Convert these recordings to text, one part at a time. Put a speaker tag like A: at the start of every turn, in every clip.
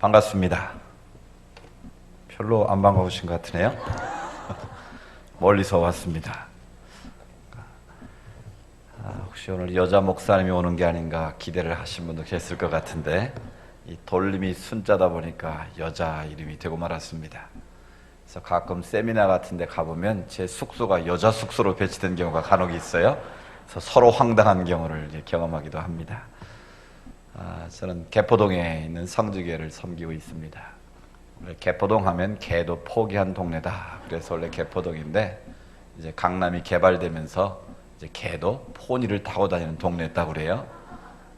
A: 반갑습니다. 별로 안 반가우신 것 같으네요. 멀리서 왔습니다. 혹시 오늘 여자 목사님이 오는 게 아닌가 기대를 하신 분도 계실 것 같은데, 이 돌림이 순자다 보니까 여자 이름이 되고 말았습니다. 그래서 가끔 세미나 같은 데 가보면 제 숙소가 여자 숙소로 배치된 경우가 간혹 있어요. 그래서 서로 황당한 경우를 경험하기도 합니다. 저는 개포동에 있는 성지교회를 섬기고 있습니다. 개포동 하면 개도 포기한 동네다. 그래서 원래 개포동인데, 이제 강남이 개발되면서 이제 개도 포니를 타고 다니는 동네였다고 그래요.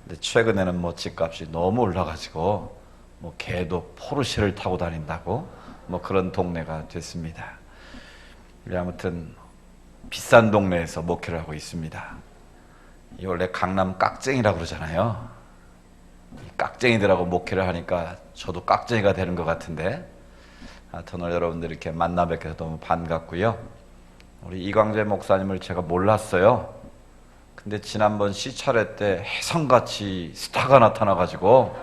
A: 근데 최근에는 뭐 집값이 너무 올라가지고 뭐 개도 포르쉐를 타고 다닌다고 뭐 그런 동네가 됐습니다. 아무튼 비싼 동네에서 목회를 하고 있습니다. 이 원래 강남 깍쟁이라고 그러잖아요. 이 깍쟁이들하고 목회를 하니까 저도 깍쟁이가 되는 것 같은데, 하여튼 오늘 여러분들 이렇게 만나 뵙게 돼서 너무 반갑고요. 우리 이광재 목사님을 제가 몰랐어요. 근데 지난번 시차례 때 혜성같이 스타가 나타나가지고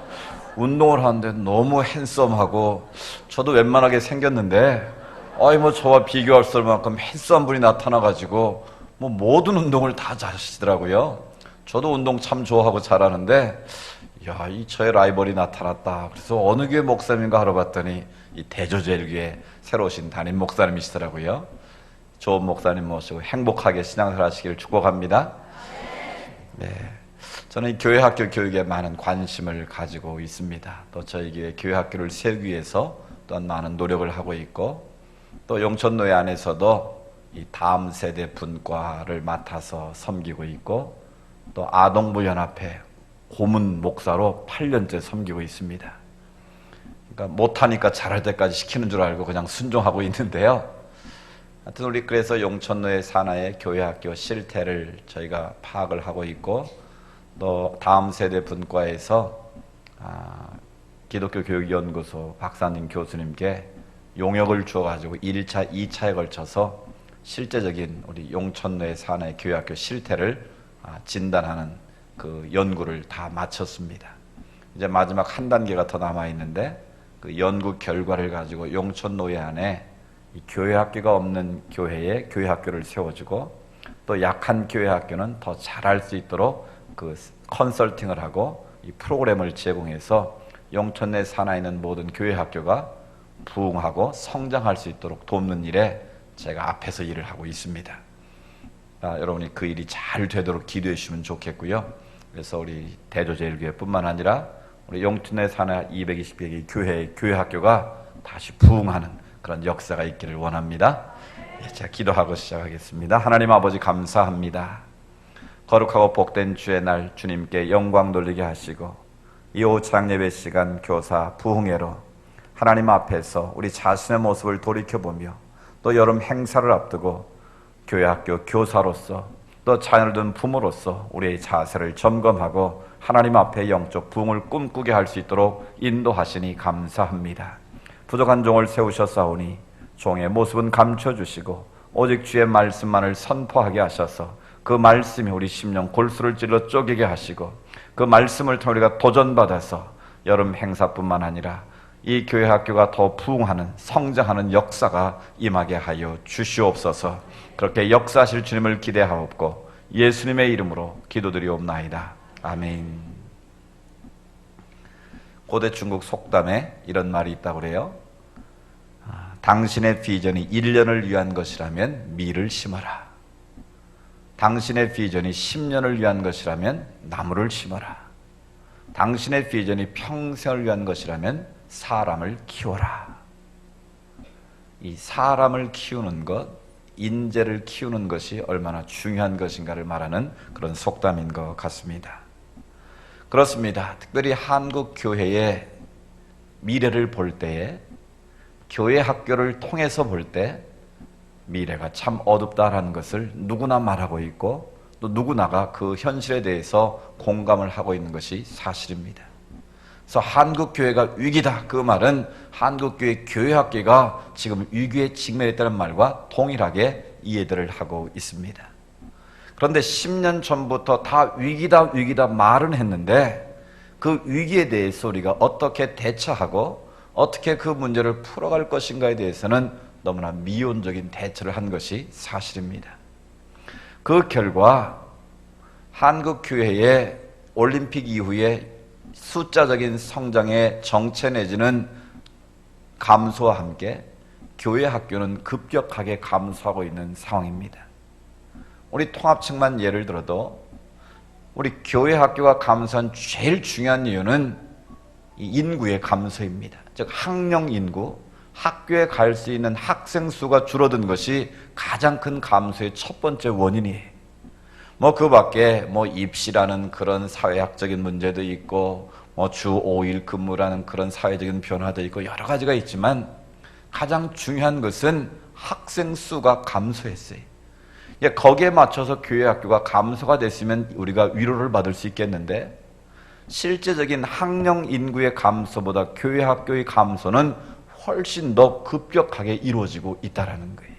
A: 운동을 하는데 너무 핸섬하고, 저도 웬만하게 생겼는데 뭐 저와 비교할 수 없을 만큼 핸섬 분이 나타나가지고 뭐 모든 운동을 다 잘하시더라고요. 저도 운동 참 좋아하고 잘하는데, 이 저의 라이벌이 나타났다. 그래서 어느 교회 목사님인가 하러 봤더니 이 대조제일교회 새로 오신 담임 목사님이시더라고요. 좋은 목사님 모시고 행복하게 신앙생활 하시기를 축복합니다. 네, 저는 이 교회 학교 교육에 많은 관심을 가지고 있습니다. 또 저희 교회 교회 학교를 세우기 위해서 또한 많은 노력을 하고 있고, 또 용천노예 안에서도 이 다음 세대 분과를 맡아서 섬기고 있고, 또 아동부 연합회 고문 목사로 8년째 섬기고 있습니다. 그러니까 못하니까 잘할 때까지 시키는 줄 알고 그냥 순종하고 있는데요. 하여튼 우리 그래서 용천노예 산하의 교회 학교 실태를 저희가 파악을 하고 있고, 또 다음 세대 분과에서 기독교 교육연구소 박사님 교수님께 용역을 주어가지고 1차, 2차에 걸쳐서 실제적인 우리 용천노예 산하의 교회 학교 실태를 진단하는 그 연구를 다 마쳤습니다. 이제 마지막 한 단계가 더 남아 있는데, 그 연구 결과를 가지고 용천노예 안에 이 교회 학교가 없는 교회에 교회 학교를 세워주고, 또 약한 교회 학교는 더 잘할 수 있도록 그 컨설팅을 하고 이 프로그램을 제공해서 용천내 산하에 있는 모든 교회 학교가 부흥하고 성장할 수 있도록 돕는 일에 제가 앞에서 일을 하고 있습니다. 여러분이 그 일이 잘 되도록 기도해 주시면 좋겠고요. 그래서 우리 대조제일교회뿐만 아니라 우리 용천내 산하 220개 교회 학교가 다시 부흥하는 그런 역사가 있기를 원합니다. 제가 기도하고 시작하겠습니다. 하나님 아버지 감사합니다. 거룩하고 복된 주의 날 주님께 영광 돌리게 하시고, 이 오창 예배 시간 교사 부흥회로 하나님 앞에서 우리 자신의 모습을 돌이켜보며, 또 여름 행사를 앞두고 교회 학교 교사로서 또 자녀를 둔 부모로서 우리의 자세를 점검하고 하나님 앞에 영적 부흥을 꿈꾸게 할 수 있도록 인도하시니 감사합니다. 부족한 종을 세우셨사오니 종의 모습은 감춰주시고 오직 주의 말씀만을 선포하게 하셔서 그 말씀이 우리 심령 골수를 찔러 쪼개게 하시고, 그 말씀을 통해 우리가 도전받아서 여름 행사뿐만 아니라 이 교회 학교가 더 부흥하는 성장하는 역사가 임하게 하여 주시옵소서. 그렇게 역사하실 주님을 기대하옵고 예수님의 이름으로 기도드리옵나이다. 아멘. 고대 중국 속담에 이런 말이 있다고 그래요. 당신의 비전이 1년을 위한 것이라면 밀을 심어라. 당신의 비전이 10년을 위한 것이라면 나무를 심어라. 당신의 비전이 평생을 위한 것이라면 사람을 키워라. 이 사람을 키우는 것, 인재를 키우는 것이 얼마나 중요한 것인가를 말하는 그런 속담인 것 같습니다. 그렇습니다. 특별히 한국 교회의 미래를 볼 때에, 교회 학교를 통해서 볼 때 미래가 참 어둡다라는 것을 누구나 말하고 있고, 또 누구나가 그 현실에 대해서 공감을 하고 있는 것이 사실입니다. 그래서 한국 교회가 위기다, 그 말은 한국 교회 교회 학교가 지금 위기에 직면했다는 말과 동일하게 이해들을 하고 있습니다. 그런데 10년 전부터 다 위기다 말은 했는데, 그 위기에 대해서 우리가 어떻게 대처하고 어떻게 그 문제를 풀어갈 것인가에 대해서는 너무나 미온적인 대처를 한 것이 사실입니다. 그 결과 한국 교회의 올림픽 이후에 숫자적인 성장의 정체 내지는 감소와 함께 교회 학교는 급격하게 감소하고 있는 상황입니다. 우리 통합측만 예를 들어도 우리 교회 학교가 감소한 제일 중요한 이유는 인구의 감소입니다. 즉 학령 인구, 학교에 갈 수 있는 학생 수가 줄어든 것이 가장 큰 감소의 첫 번째 원인이에요. 그 밖에 입시라는 그런 사회학적인 문제도 있고 주 5일 근무라는 그런 사회적인 변화도 있고 여러 가지가 있지만 가장 중요한 것은 학생 수가 감소했어요. 거기에 맞춰서 교회 학교가 감소가 됐으면 우리가 위로를 받을 수 있겠는데 실제적인 학령 인구의 감소보다 교회 학교의 감소는 훨씬 더 급격하게 이루어지고 있다는 거예요.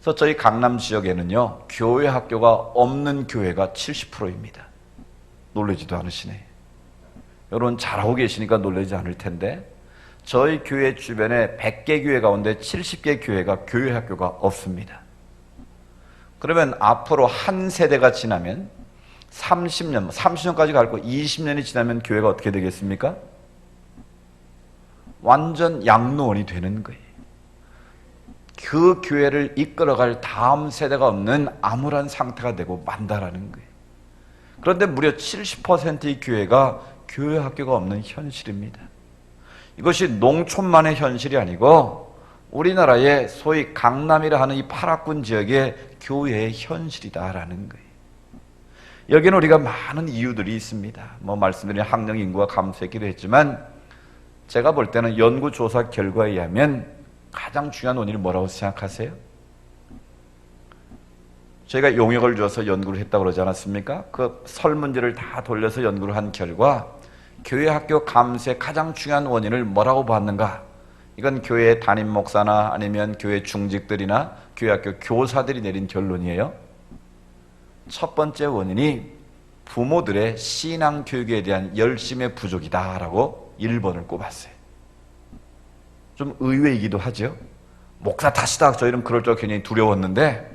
A: 그래서 저희 강남 지역에는요, 교회 학교가 없는 교회가 70%입니다. 놀라지도 않으시네. 여러분 잘하고 계시니까 놀라지 않을 텐데 저희 교회 주변에 100개 교회 가운데 70개 교회가 교회 학교가 없습니다. 그러면 앞으로 한 세대가 지나면 30년까지 갈 거 20년이 지나면 교회가 어떻게 되겠습니까? 완전 양로원이 되는 거예요. 그 교회를 이끌어갈 다음 세대가 없는 암울한 상태가 되고 만다라는 거예요. 그런데 무려 70%의 교회가 교회 학교가 없는 현실입니다. 이것이 농촌만의 현실이 아니고 우리나라의 소위 강남이라 하는 이 8학군 지역의 교회의 현실이다라는 거예요. 여기는 우리가 많은 이유들이 있습니다. 말씀드린 학령 인구가 감소했기도 했지만 제가 볼 때는 연구조사 결과에 의하면 가장 중요한 원인이 뭐라고 생각하세요? 저희가 용역을 줘서 연구를 했다고 그러지 않았습니까? 그 설문지를 다 돌려서 연구를 한 결과 교회 학교 감소의 가장 중요한 원인을 뭐라고 봤는가? 이건 교회 담임 목사나 아니면 교회 중직들이나 교회 학교 교사들이 내린 결론이에요. 첫 번째 원인이 부모들의 신앙 교육에 대한 열심의 부족이다라고 1번을 꼽았어요. 좀 의외이기도 하죠. 목사 탓이다. 저희는 그럴 줄 굉장히 두려웠는데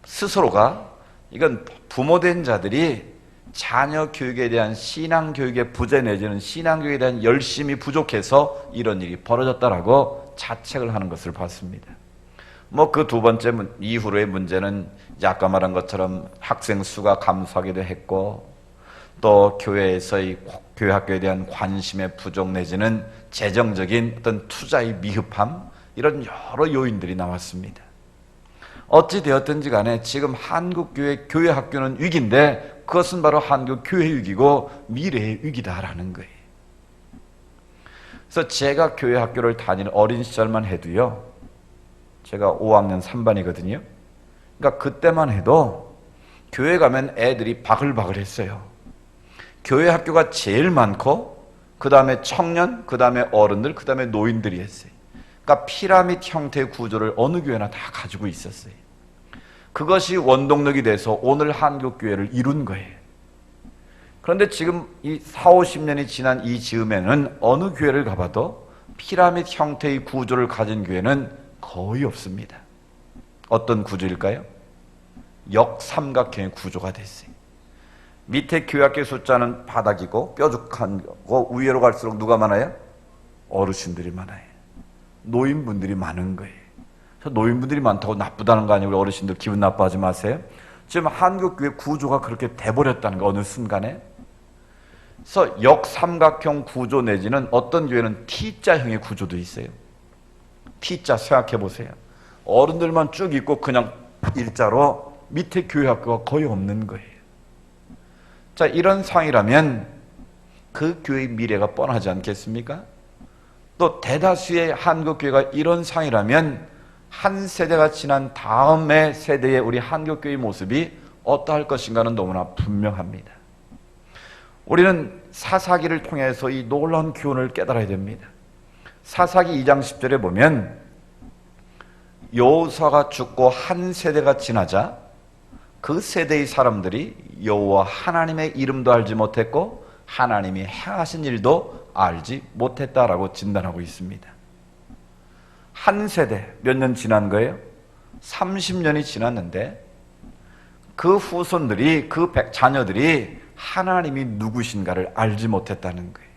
A: 스스로가 이건 부모된 자들이 자녀 교육에 대한 신앙 교육의 부재 내지는 신앙 교육에 대한 열심이 부족해서 이런 일이 벌어졌다라고 자책을 하는 것을 봤습니다. 그 두 번째 이후로의 문제는 아까 말한 것처럼 학생 수가 감소하기도 했고 또 교회에서의 교회 학교에 대한 관심의 부족 내지는 재정적인 어떤 투자의 미흡함 이런 여러 요인들이 나왔습니다. 어찌 되었든지 간에 지금 한국 교회 학교는 위기인데 그것은 바로 한국 교회의 위기고 미래의 위기다라는 거예요. 그래서 제가 교회 학교를 다니는 어린 시절만 해도요. 제가 5학년 3반이거든요. 그러니까 그때만 해도 교회 가면 애들이 바글바글 했어요. 교회 학교가 제일 많고 그 다음에 청년, 그 다음에 어른들, 그 다음에 노인들이 했어요. 그러니까 피라미드 형태의 구조를 어느 교회나 다 가지고 있었어요. 그것이 원동력이 돼서 오늘 한국교회를 이룬 거예요. 그런데 지금 이 4, 50년이 지난 이 즈음에는 어느 교회를 가봐도 피라미드 형태의 구조를 가진 교회는 거의 없습니다. 어떤 구조일까요? 역삼각형의 구조가 됐어요. 밑에 교회학교 숫자는 바닥이고 뾰족한 거고 위로 갈수록 누가 많아요? 어르신들이 많아요. 노인분들이 많은 거예요. 노인분들이 많다고 나쁘다는 거 아니고 어르신들 기분 나빠하지 마세요. 지금 한국교회 구조가 그렇게 돼버렸다는 거 어느 순간에. 그래서 역삼각형 구조 내지는 어떤 교회는 T자형의 구조도 있어요. T자 생각해 보세요. 어른들만 쭉 있고 그냥 일자로 밑에 교회 학교가 거의 없는 거예요. 자, 이런 상황이라면 그 교회의 미래가 뻔하지 않겠습니까? 또 대다수의 한국교회가 이런 상황이라면 한 세대가 지난 다음의 세대의 우리 한국교회의 모습이 어떠할 것인가는 너무나 분명합니다. 우리는 사사기를 통해서 이 놀라운 교훈을 깨달아야 됩니다. 사사기 2장 10절에 보면 여호수아가 죽고 한 세대가 지나자 그 세대의 사람들이 여호와 하나님의 이름도 알지 못했고 하나님이 행하신 일도 알지 못했다라고 진단하고 있습니다. 한 세대 몇 년 지난 거예요? 30년이 지났는데 그 후손들이, 그 자녀들이 하나님이 누구신가를 알지 못했다는 거예요.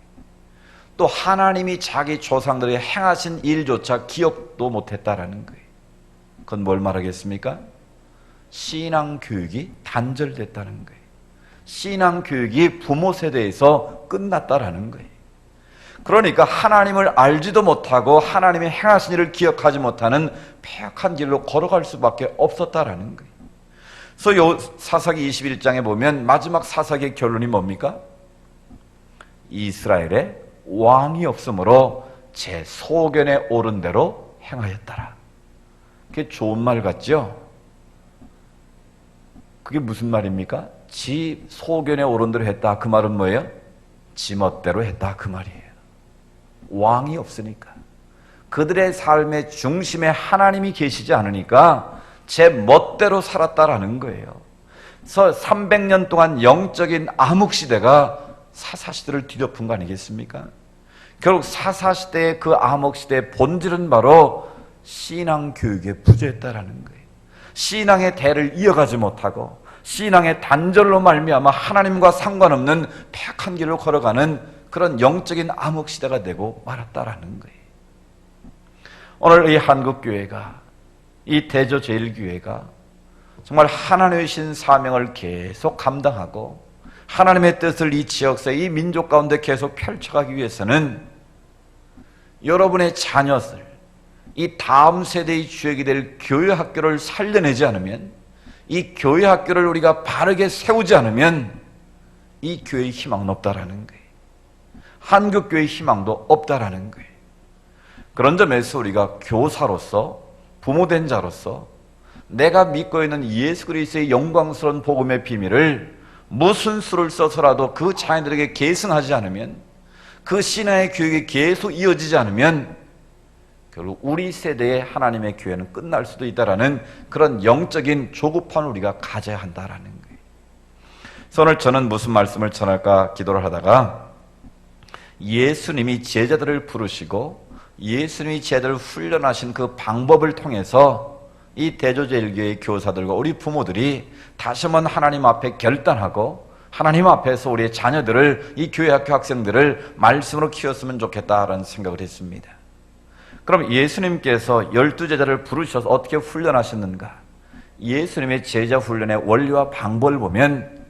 A: 또 하나님이 자기 조상들이 행하신 일조차 기억도 못했다라는 거예요. 그건 뭘 말하겠습니까? 신앙 교육이 단절됐다는 거예요. 신앙 교육이 부모 세대에서 끝났다라는 거예요. 그러니까 하나님을 알지도 못하고 하나님이 행하신 일을 기억하지 못하는 폐역한 길로 걸어갈 수밖에 없었다라는 거예요. 그래서 요 사사기 21장에 보면 마지막 사사기의 결론이 뭡니까? 이스라엘에 왕이 없으므로 제 소견에 오른 대로 행하였더라. 그게 좋은 말 같죠? 그게 무슨 말입니까? 지 소견에 오른 대로 했다. 그 말은 뭐예요? 지 멋대로 했다. 그 말이에요. 왕이 없으니까, 그들의 삶의 중심에 하나님이 계시지 않으니까 제 멋대로 살았다라는 거예요. 그래서 300년 동안 영적인 암흑시대가 사사시대를 뒤덮은 거 아니겠습니까? 결국 사사시대의 그 암흑시대의 본질은 바로 신앙교육에 부재했다라는 거예요. 신앙의 대를 이어가지 못하고 신앙의 단절로 말미암아 하나님과 상관없는 폐악한 길을 걸어가는 그런 영적인 암흑시대가 되고 말았다라는 거예요. 오늘 이 한국교회가, 이 대저제일교회가 정말 하나님의 신 사명을 계속 감당하고 하나님의 뜻을 이 지역사회, 이 민족 가운데 계속 펼쳐가기 위해서는 여러분의 자녀들, 이 다음 세대의 주역이 될 교회학교를 살려내지 않으면, 이 교회학교를 우리가 바르게 세우지 않으면 이 교회의 희망은 없다라는 거예요. 한국교회의 희망도 없다라는 거예요. 그런 점에서 우리가 교사로서, 부모된 자로서 내가 믿고 있는 예수 그리스도의 영광스러운 복음의 비밀을 무슨 수를 써서라도 그 자녀들에게 계승하지 않으면, 그 신앙의 교육이 계속 이어지지 않으면 결국 우리 세대의 하나님의 교회는 끝날 수도 있다라는 그런 영적인 조급함을 우리가 가져야 한다라는 거예요. 그래서 오늘 저는 무슨 말씀을 전할까 기도를 하다가 예수님이 제자들을 부르시고 예수님이 제자들을 훈련하신 그 방법을 통해서 이 대조제일교회 교사들과 우리 부모들이 다시 한번 하나님 앞에 결단하고 하나님 앞에서 우리의 자녀들을, 이 교회학교 학생들을 말씀으로 키웠으면 좋겠다라는 생각을 했습니다. 그럼 예수님께서 12제자를 부르셔서 어떻게 훈련하셨는가? 예수님의 제자 훈련의 원리와 방법을 보면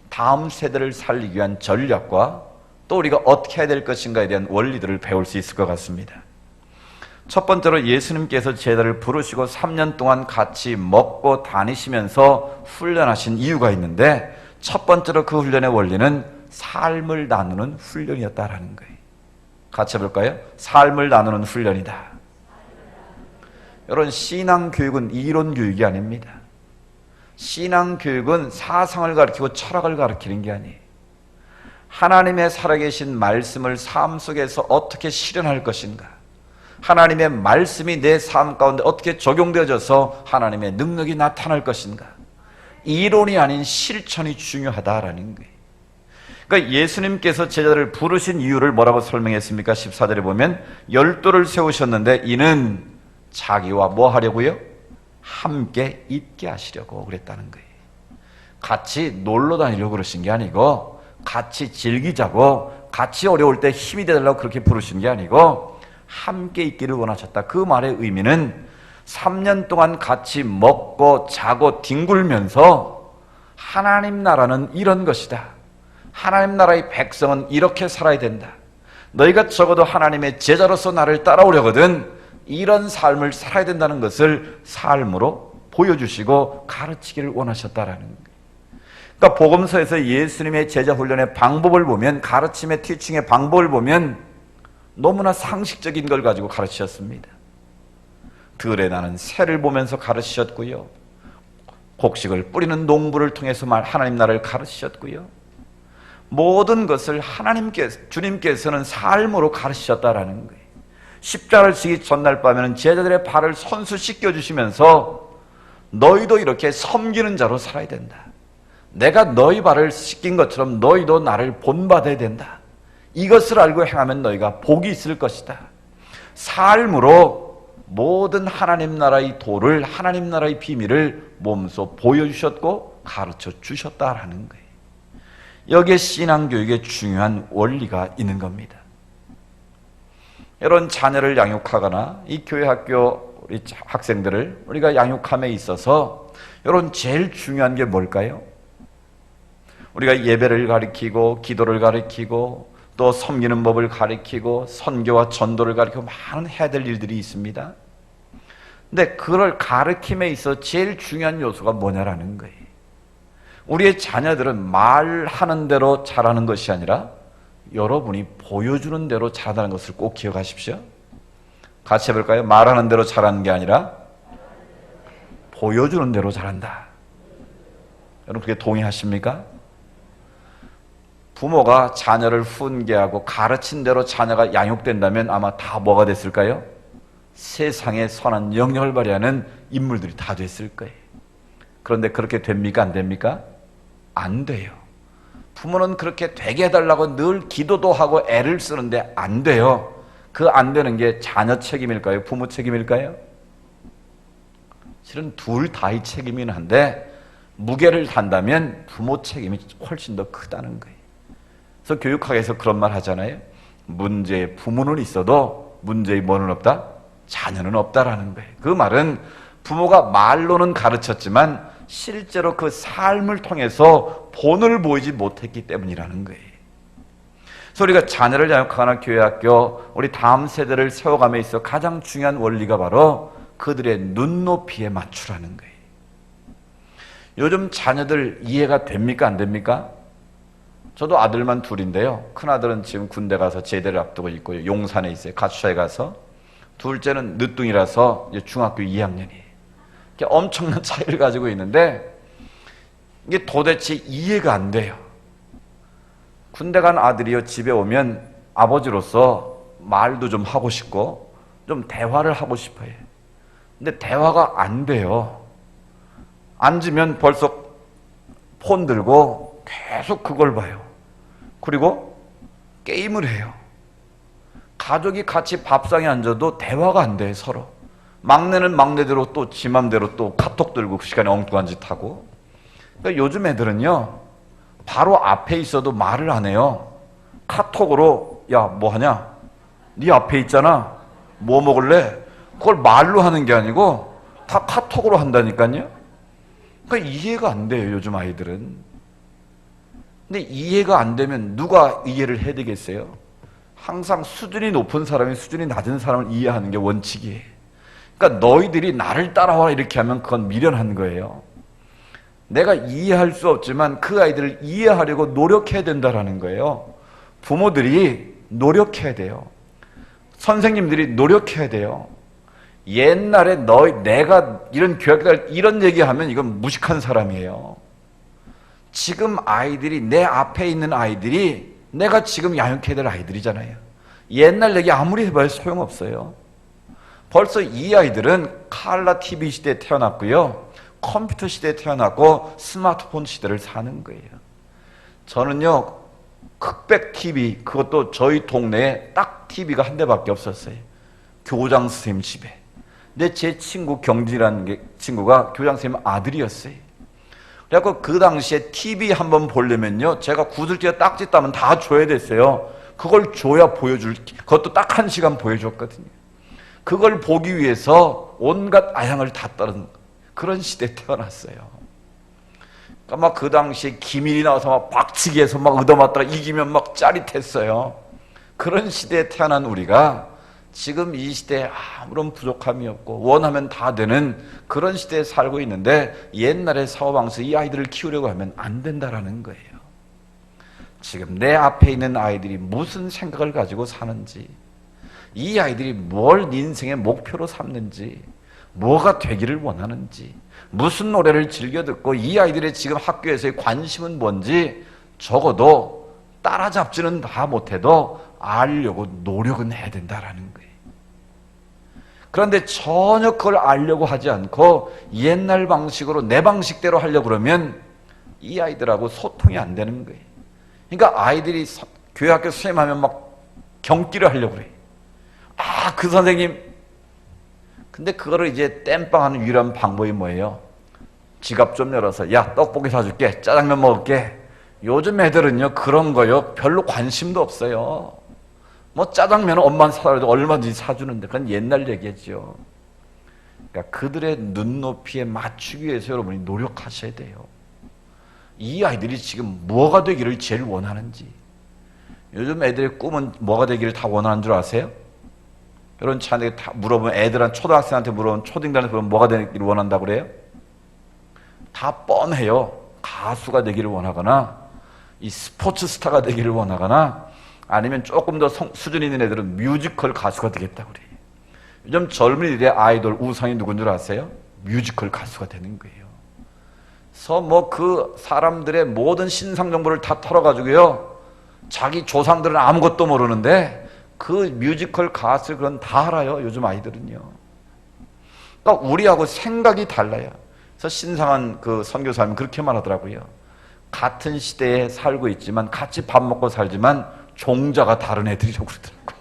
A: 다음 세대를 살리기 위한 전략과 또 우리가 어떻게 해야 될 것인가에 대한 원리들을 배울 수 있을 것 같습니다. 첫 번째로 예수님께서 제자를 부르시고 3년 동안 같이 먹고 다니시면서 훈련하신 이유가 있는데, 첫 번째로 그 훈련의 원리는 삶을 나누는 훈련이었다라는 거예요. 같이 해볼까요? 삶을 나누는 훈련이다. 여러분, 신앙교육은 이론교육이 아닙니다. 신앙교육은 사상을 가르치고 철학을 가르치는 게 아니에요. 하나님의 살아계신 말씀을 삶 속에서 어떻게 실현할 것인가, 하나님의 말씀이 내 삶 가운데 어떻게 적용되어져서 하나님의 능력이 나타날 것인가, 이론이 아닌 실천이 중요하다라는 거예요. 그러니까 예수님께서 제자들을 부르신 이유를 뭐라고 설명했습니까? 14절에 보면 12를 세우셨는데 이는 자기와 뭐 하려고요? 함께 있게 하시려고 그랬다는 거예요. 같이 놀러 다니려고 그러신 게 아니고, 같이 즐기자고, 같이 어려울 때 힘이 되달라고 그렇게 부르신 게 아니고 함께 있기를 원하셨다. 그 말의 의미는 3년 동안 같이 먹고 자고 뒹굴면서 하나님 나라는 이런 것이다, 하나님 나라의 백성은 이렇게 살아야 된다, 너희가 적어도 하나님의 제자로서 나를 따라오려거든 이런 삶을 살아야 된다는 것을 삶으로 보여주시고 가르치기를 원하셨다라는 거예요. 그러니까 복음서에서 예수님의 제자 훈련의 방법을 보면, 가르침의 티칭의 방법을 보면 너무나 상식적인 걸 가지고 가르치셨습니다. 들에 나는 새를 보면서 가르치셨고요, 곡식을 뿌리는 농부를 통해서 하나님 나라를 가르치셨고요, 모든 것을 주님께서는 삶으로 가르치셨다라는 거예요. 십자가를 지기 전날 밤에는 제자들의 발을 손수 씻겨주시면서 너희도 이렇게 섬기는 자로 살아야 된다. 내가 너희 발을 씻긴 것처럼 너희도 나를 본받아야 된다. 이것을 알고 행하면 너희가 복이 있을 것이다. 삶으로 모든 하나님 나라의 도를, 하나님 나라의 비밀을 몸소 보여주셨고 가르쳐 주셨다라는 거예요. 여기에 신앙교육의 중요한 원리가 있는 겁니다. 이런 자녀를 양육하거나 이 교회 학교 우리 학생들을 우리가 양육함에 있어서 이런 제일 중요한 게 뭘까요? 우리가 예배를 가르치고 기도를 가르치고 또 섬기는 법을 가르치고 선교와 전도를 가르치고 많은 해야 될 일들이 있습니다. 근데 그걸 가르침에 있어 제일 중요한 요소가 뭐냐라는 거예요. 우리의 자녀들은 말하는 대로 자라는 것이 아니라 여러분이 보여주는 대로 자라는 것을 꼭 기억하십시오. 같이 해볼까요? 말하는 대로 자라는 게 아니라 보여주는 대로 자란다. 여러분 그게 동의하십니까? 부모가 자녀를 훈계하고 가르친 대로 자녀가 양육된다면 아마 다 뭐가 됐을까요? 세상에 선한 영향을 발휘하는 인물들이 다 됐을 거예요. 그런데 그렇게 됩니까? 안 됩니까? 안 돼요. 부모는 그렇게 되게 해달라고 늘 기도도 하고 애를 쓰는데 안 돼요. 그 안 되는 게 자녀 책임일까요? 부모 책임일까요? 실은 둘 다의 책임이긴 한데 무게를 단다면 부모 책임이 훨씬 더 크다는 거예요. 그래서 교육학에서 그런 말 하잖아요. 문제의 부모는 있어도 문제의 뭐는 없다? 자녀는 없다라는 거예요. 그 말은 부모가 말로는 가르쳤지만 실제로 그 삶을 통해서 본을 보이지 못했기 때문이라는 거예요. 그래서 우리가 자녀를 양육하거나 교회 학교 우리 다음 세대를 세워감에 있어 가장 중요한 원리가 바로 그들의 눈높이에 맞추라는 거예요. 요즘 자녀들 이해가 됩니까? 안 됩니까? 저도 아들만 둘인데요. 큰아들은 지금 군대 가서 제대를 앞두고 있고요. 용산에 있어요. 가수사에 가서. 둘째는 늦둥이라서 이제 중학교 2학년이에요. 엄청난 차이를 가지고 있는데 이게 도대체 이해가 안 돼요. 군대 간 아들이요 집에 오면 아버지로서 말도 좀 하고 싶고 좀 대화를 하고 싶어요. 근데 대화가 안 돼요. 앉으면 벌써 폰 들고 계속 그걸 봐요. 그리고 게임을 해요. 가족이 같이 밥상에 앉아도 대화가 안 돼요, 서로. 막내는 막내대로 또 지 맘대로 또 카톡 들고 그 시간에 엉뚱한 짓 하고. 그러니까 요즘 애들은요, 바로 앞에 있어도 말을 안 해요. 카톡으로, 야, 뭐 하냐? 네 앞에 있잖아. 뭐 먹을래? 그걸 말로 하는 게 아니고 다 카톡으로 한다니까요. 그러니까 이해가 안 돼요, 요즘 아이들은. 근데 이해가 안 되면 누가 이해를 해야 되겠어요? 항상 수준이 높은 사람이 수준이 낮은 사람을 이해하는 게 원칙이에요. 그러니까 너희들이 나를 따라와 이렇게 하면 그건 미련한 거예요. 내가 이해할 수 없지만 그 아이들을 이해하려고 노력해야 된다라는 거예요. 부모들이 노력해야 돼요. 선생님들이 노력해야 돼요. 옛날에 내가 이런 교육들 이런 얘기하면 이건 무식한 사람이에요. 지금 아이들이 내 앞에 있는 아이들이 내가 지금 양육해야 될 아이들이잖아요. 옛날 얘기 아무리 해봐야 소용없어요. 벌써 이 아이들은 칼라 TV 시대에 태어났고요. 컴퓨터 시대에 태어났고 스마트폰 시대를 사는 거예요. 저는요. 흑백 TV 그것도 저희 동네에 딱 TV가 한 대밖에 없었어요. 교장 선생님 집에. 근데 제 친구 경진이라는 친구가 교장 선생님 아들이었어요. 그래갖고 그 당시에 TV 한번 보려면요. 제가 구슬기가 딱지 따면 다 줘야 됐어요. 그걸 줘야 그것도 딱 1시간 보여줬거든요. 그걸 보기 위해서 온갖 아향을 다 따른 그런 시대에 태어났어요. 그러니까 막 그 당시에 기밀이 나와서 막 박치기 해서 막 얻어맞다가 이기면 막 짜릿했어요. 그런 시대에 태어난 우리가 지금 이 시대에 아무런 부족함이 없고 원하면 다 되는 그런 시대에 살고 있는데 옛날의 사고방식 이 아이들을 키우려고 하면 안 된다라는 거예요. 지금 내 앞에 있는 아이들이 무슨 생각을 가지고 사는지, 이 아이들이 뭘 인생의 목표로 삼는지, 뭐가 되기를 원하는지, 무슨 노래를 즐겨 듣고 이 아이들의 지금 학교에서의 관심은 뭔지 적어도 따라잡지는 다 못해도 알려고 노력은 해야 된다라는 거예요. 그런데 전혀 그걸 알려고 하지 않고 옛날 방식으로 내 방식대로 하려고 그러면 이 아이들하고 소통이 안 되는 거예요. 그러니까 아이들이 교회 학교 수행하면 막 경기를 하려고 그래. 아, 그 선생님. 근데 그거를 이제 땜빵하는 유일한 방법이 뭐예요? 지갑 좀 열어서 야, 떡볶이 사줄게. 짜장면 먹을게. 요즘 애들은요, 그런 거요 별로 관심도 없어요. 뭐 짜장면은 엄마는 사줘도 얼마든지 사주는데 그건 옛날 얘기죠. 그러니까 그들의 눈높이에 맞추기 위해서 여러분이 노력하셔야 돼요. 이 아이들이 지금 뭐가 되기를 제일 원하는지. 요즘 애들의 꿈은 뭐가 되기를 다 원하는 줄 아세요? 여러분 차한테 다 물어보면 애들한 초등학생한테 물어보면 초딩들한테 물어보면 뭐가 되기를 원한다고 그래요? 다 뻔해요. 가수가 되기를 원하거나 이 스포츠 스타가 되기를 원하거나 아니면 조금 더 수준 있는 애들은 뮤지컬 가수가 되겠다고 그래요. 요즘 젊은이들의 아이돌 우상이 누군 줄 아세요? 뮤지컬 가수가 되는 거예요. 그래서 뭐 그 사람들의 모든 신상 정보를 다 털어가지고요, 자기 조상들은 아무것도 모르는데 그 뮤지컬 가수 그건 다 알아요. 요즘 아이들은요. 그러니까 우리하고 생각이 달라요. 그래서 신상한 그 선교사님이 그렇게 말하더라고요. 같은 시대에 살고 있지만 같이 밥 먹고 살지만 종자가 다른 애들이라고 그러더라고요.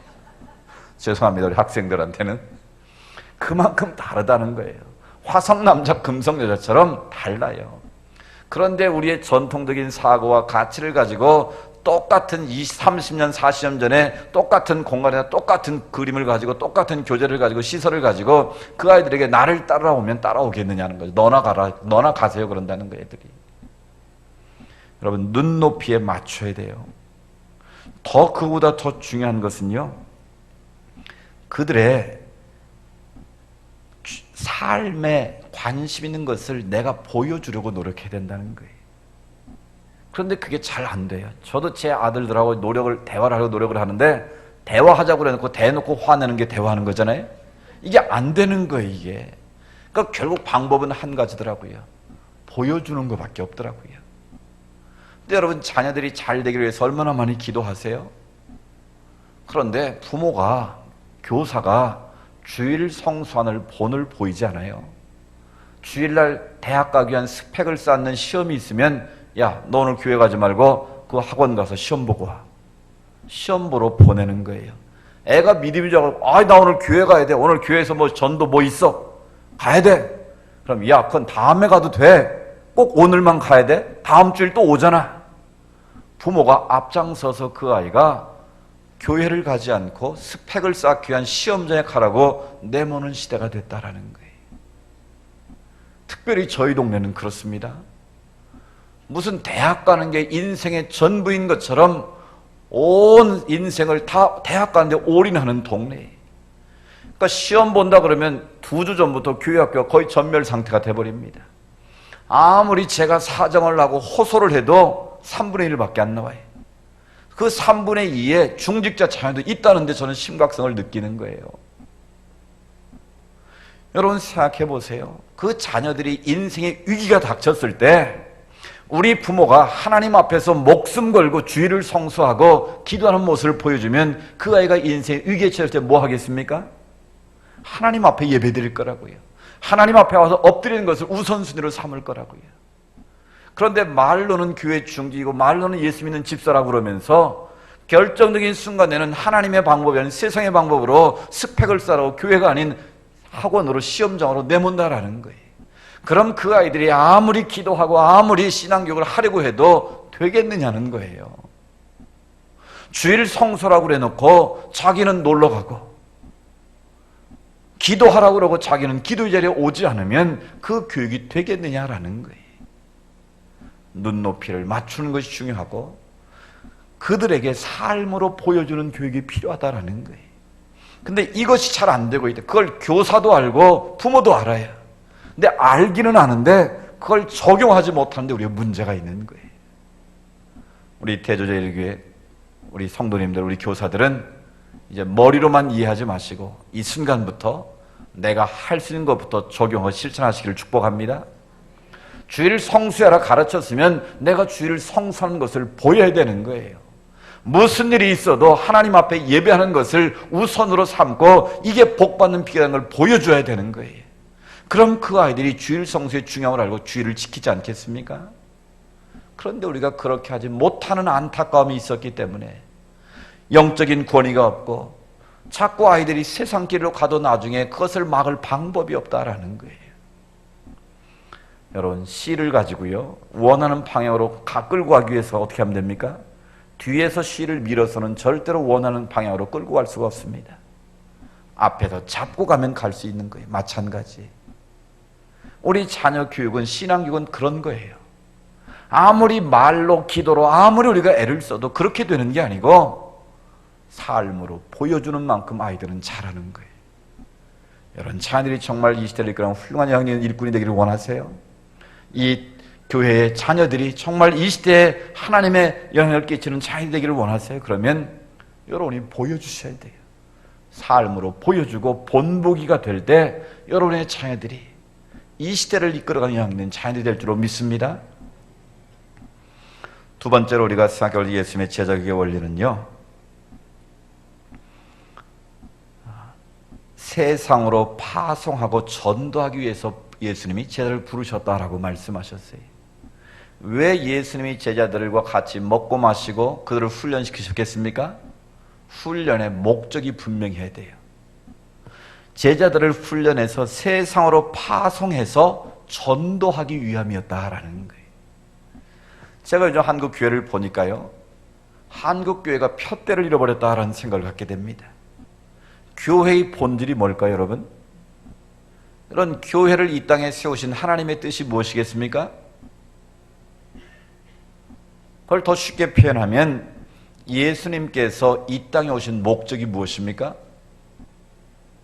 A: 죄송합니다. 우리 학생들한테는. 그만큼 다르다는 거예요. 화성 남자 금성 여자처럼 달라요. 그런데 우리의 전통적인 사고와 가치를 가지고 똑같은 20, 30년, 40년 전에 똑같은 공간에서 똑같은 그림을 가지고 똑같은 교재를 가지고 시설을 가지고 그 아이들에게 나를 따라오면 따라오겠느냐는 거죠. 너나 가라, 너나 가세요 그런다는 거예요, 애들이. 여러분 눈높이에 맞춰야 돼요. 더 그보다 더 중요한 것은요, 그들의 삶에 관심 있는 것을 내가 보여주려고 노력해야 된다는 거예요. 그런데 그게 잘 안 돼요. 저도 제 아들들하고 대화를 하려고 노력을 하는데 대화하자고 그래놓고 대놓고 화내는 게 대화하는 거잖아요. 이게 안 되는 거예요, 이게. 그러니까 결국 방법은 한 가지더라고요. 보여주는 것밖에 없더라고요. 근데 여러분 자녀들이 잘 되기를 위해서 얼마나 많이 기도하세요? 그런데 부모가, 교사가 주일 성수하는 본을 보이지 않아요. 주일날 대학 가기 위한 스펙을 쌓는 시험이 있으면 야, 너 오늘 교회 가지 말고 그 학원 가서 시험 보고 와. 시험 보러 보내는 거예요. 애가 믿음이 작아서 아, 나 오늘 교회 가야 돼. 오늘 교회에서 뭐 전도 뭐 있어. 가야 돼. 그럼 야, 그건 다음에 가도 돼. 꼭 오늘만 가야 돼? 다음 주일 또 오잖아. 부모가 앞장서서 그 아이가 교회를 가지 않고 스펙을 쌓기 위한 시험장에 가라고 내모는 시대가 됐다라는 거예요. 특별히 저희 동네는 그렇습니다. 무슨 대학 가는 게 인생의 전부인 것처럼 온 인생을 다 대학 가는데 올인하는 동네예요. 그러니까 시험 본다 그러면 2주 전부터 교회 학교가 거의 전멸 상태가 돼버립니다. 아무리 제가 사정을 하고 호소를 해도 3분의 1밖에 안 나와요. 그 3분의 2에 중직자 자녀도 있다는데 저는 심각성을 느끼는 거예요. 여러분 생각해 보세요. 그 자녀들이 인생의 위기가 닥쳤을 때 우리 부모가 하나님 앞에서 목숨 걸고 주일을 성수하고 기도하는 모습을 보여주면 그 아이가 인생의 위기에 처했을 때 뭐 하겠습니까? 하나님 앞에 예배드릴 거라고요. 하나님 앞에 와서 엎드리는 것을 우선순위로 삼을 거라고요. 그런데 말로는 교회 중직이고 말로는 예수 믿는 집사라고 그러면서 결정적인 순간에는 하나님의 방법이 아닌 세상의 방법으로 스펙을 쌓으라고 교회가 아닌 학원으로 시험장으로 내몬다라는 거예요. 그럼 그 아이들이 아무리 기도하고 아무리 신앙교육을 하려고 해도 되겠느냐는 거예요. 주일 성소라고 그래놓고 자기는 놀러가고 기도하라고 그러고 자기는 기도의 자리에 오지 않으면 그 교육이 되겠느냐라는 거예요. 눈높이를 맞추는 것이 중요하고 그들에게 삶으로 보여주는 교육이 필요하다라는 거예요. 근데 이것이 잘 안 되고 있다. 그걸 교사도 알고 부모도 알아요. 근데 알기는 아는데 그걸 적용하지 못하는데 우리가 문제가 있는 거예요. 우리 대조제일교회 우리 성도님들, 우리 교사들은 이제 머리로만 이해하지 마시고 이 순간부터 내가 할 수 있는 것부터 적용하고 실천하시기를 축복합니다. 주일 성수하라 가르쳤으면 내가 주일을 성수하는 것을 보여야 되는 거예요. 무슨 일이 있어도 하나님 앞에 예배하는 것을 우선으로 삼고 이게 복받는 비라는 걸 보여줘야 되는 거예요. 그럼 그 아이들이 주일 성수의 중요함을 알고 주일을 지키지 않겠습니까? 그런데 우리가 그렇게 하지 못하는 안타까움이 있었기 때문에 영적인 권위가 없고 자꾸 아이들이 세상 길로 가도 나중에 그것을 막을 방법이 없다라는 거예요. 여러분, 씨를 가지고요, 원하는 방향으로 끌고 가기 위해서 어떻게 하면 됩니까? 뒤에서 씨를 밀어서는 절대로 원하는 방향으로 끌고 갈 수가 없습니다. 앞에서 잡고 가면 갈 수 있는 거예요. 마찬가지. 우리 자녀 교육은, 신앙교육은 그런 거예요. 아무리 말로, 기도로, 아무리 우리가 애를 써도 그렇게 되는 게 아니고 삶으로 보여주는 만큼 아이들은 잘하는 거예요. 여러분, 자녀들이 정말 이 시대를 이끌어가는 훌륭한 영의 일꾼이 되기를 원하세요? 이 교회의 자녀들이 정말 이 시대에 하나님의 영향을 끼치는 자녀이 되기를 원하세요? 그러면 여러분이 보여주셔야 돼요. 삶으로 보여주고 본보기가 될 때 여러분의 자녀들이 이 시대를 이끌어가는 영향 있는 자녀들이 될 줄로 믿습니다. 두 번째로 우리가 생각할 예수님의 제자교의 원리는요, 세상으로 파송하고 전도하기 위해서 예수님이 제자를 부르셨다라고 말씀하셨어요. 왜 예수님이 제자들과 같이 먹고 마시고 그들을 훈련시키셨겠습니까? 훈련의 목적이 분명해야 돼요. 제자들을 훈련해서 세상으로 파송해서 전도하기 위함이었다라는 거예요. 제가 요즘 한국 교회를 보니까요, 한국 교회가 푯대를 잃어버렸다라는 생각을 갖게 됩니다. 교회의 본질이 뭘까요, 여러분? 이런 교회를 이 땅에 세우신 하나님의 뜻이 무엇이겠습니까? 그걸 더 쉽게 표현하면 예수님께서 이 땅에 오신 목적이 무엇입니까?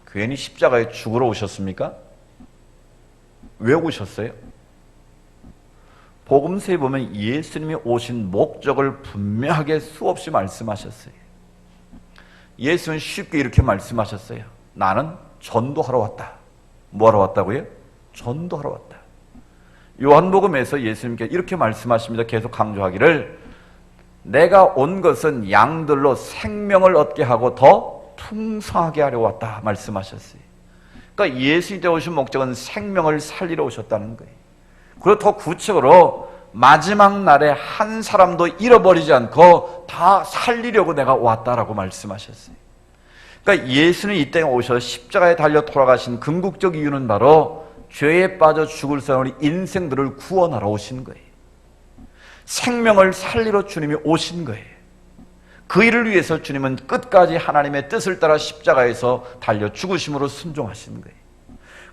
A: 괜히 십자가에 죽으러 오셨습니까? 왜 오셨어요? 복음서에 보면 예수님이 오신 목적을 분명하게 수없이 말씀하셨어요. 예수는 쉽게 이렇게 말씀하셨어요. 나는 전도하러 왔다. 뭐하러 왔다고요? 전도하러 왔다. 요한복음에서 예수님께 이렇게 말씀하십니다. 계속 강조하기를, 내가 온 것은 양들로 생명을 얻게 하고 더 풍성하게 하려 왔다 말씀하셨어요. 그러니까 예수님께 오신 목적은 생명을 살리러 오셨다는 거예요. 그리고 더 구체적으로 마지막 날에 한 사람도 잃어버리지 않고 다 살리려고 내가 왔다라고 말씀하셨어요. 그러니까 예수는 이 땅에 오셔서 십자가에 달려 돌아가신 궁극적 이유는 바로 죄에 빠져 죽을 사람의 인생들을 구원하러 오신 거예요. 생명을 살리러 주님이 오신 거예요. 그 일을 위해서 주님은 끝까지 하나님의 뜻을 따라 십자가에서 달려 죽으심으로 순종하신 거예요.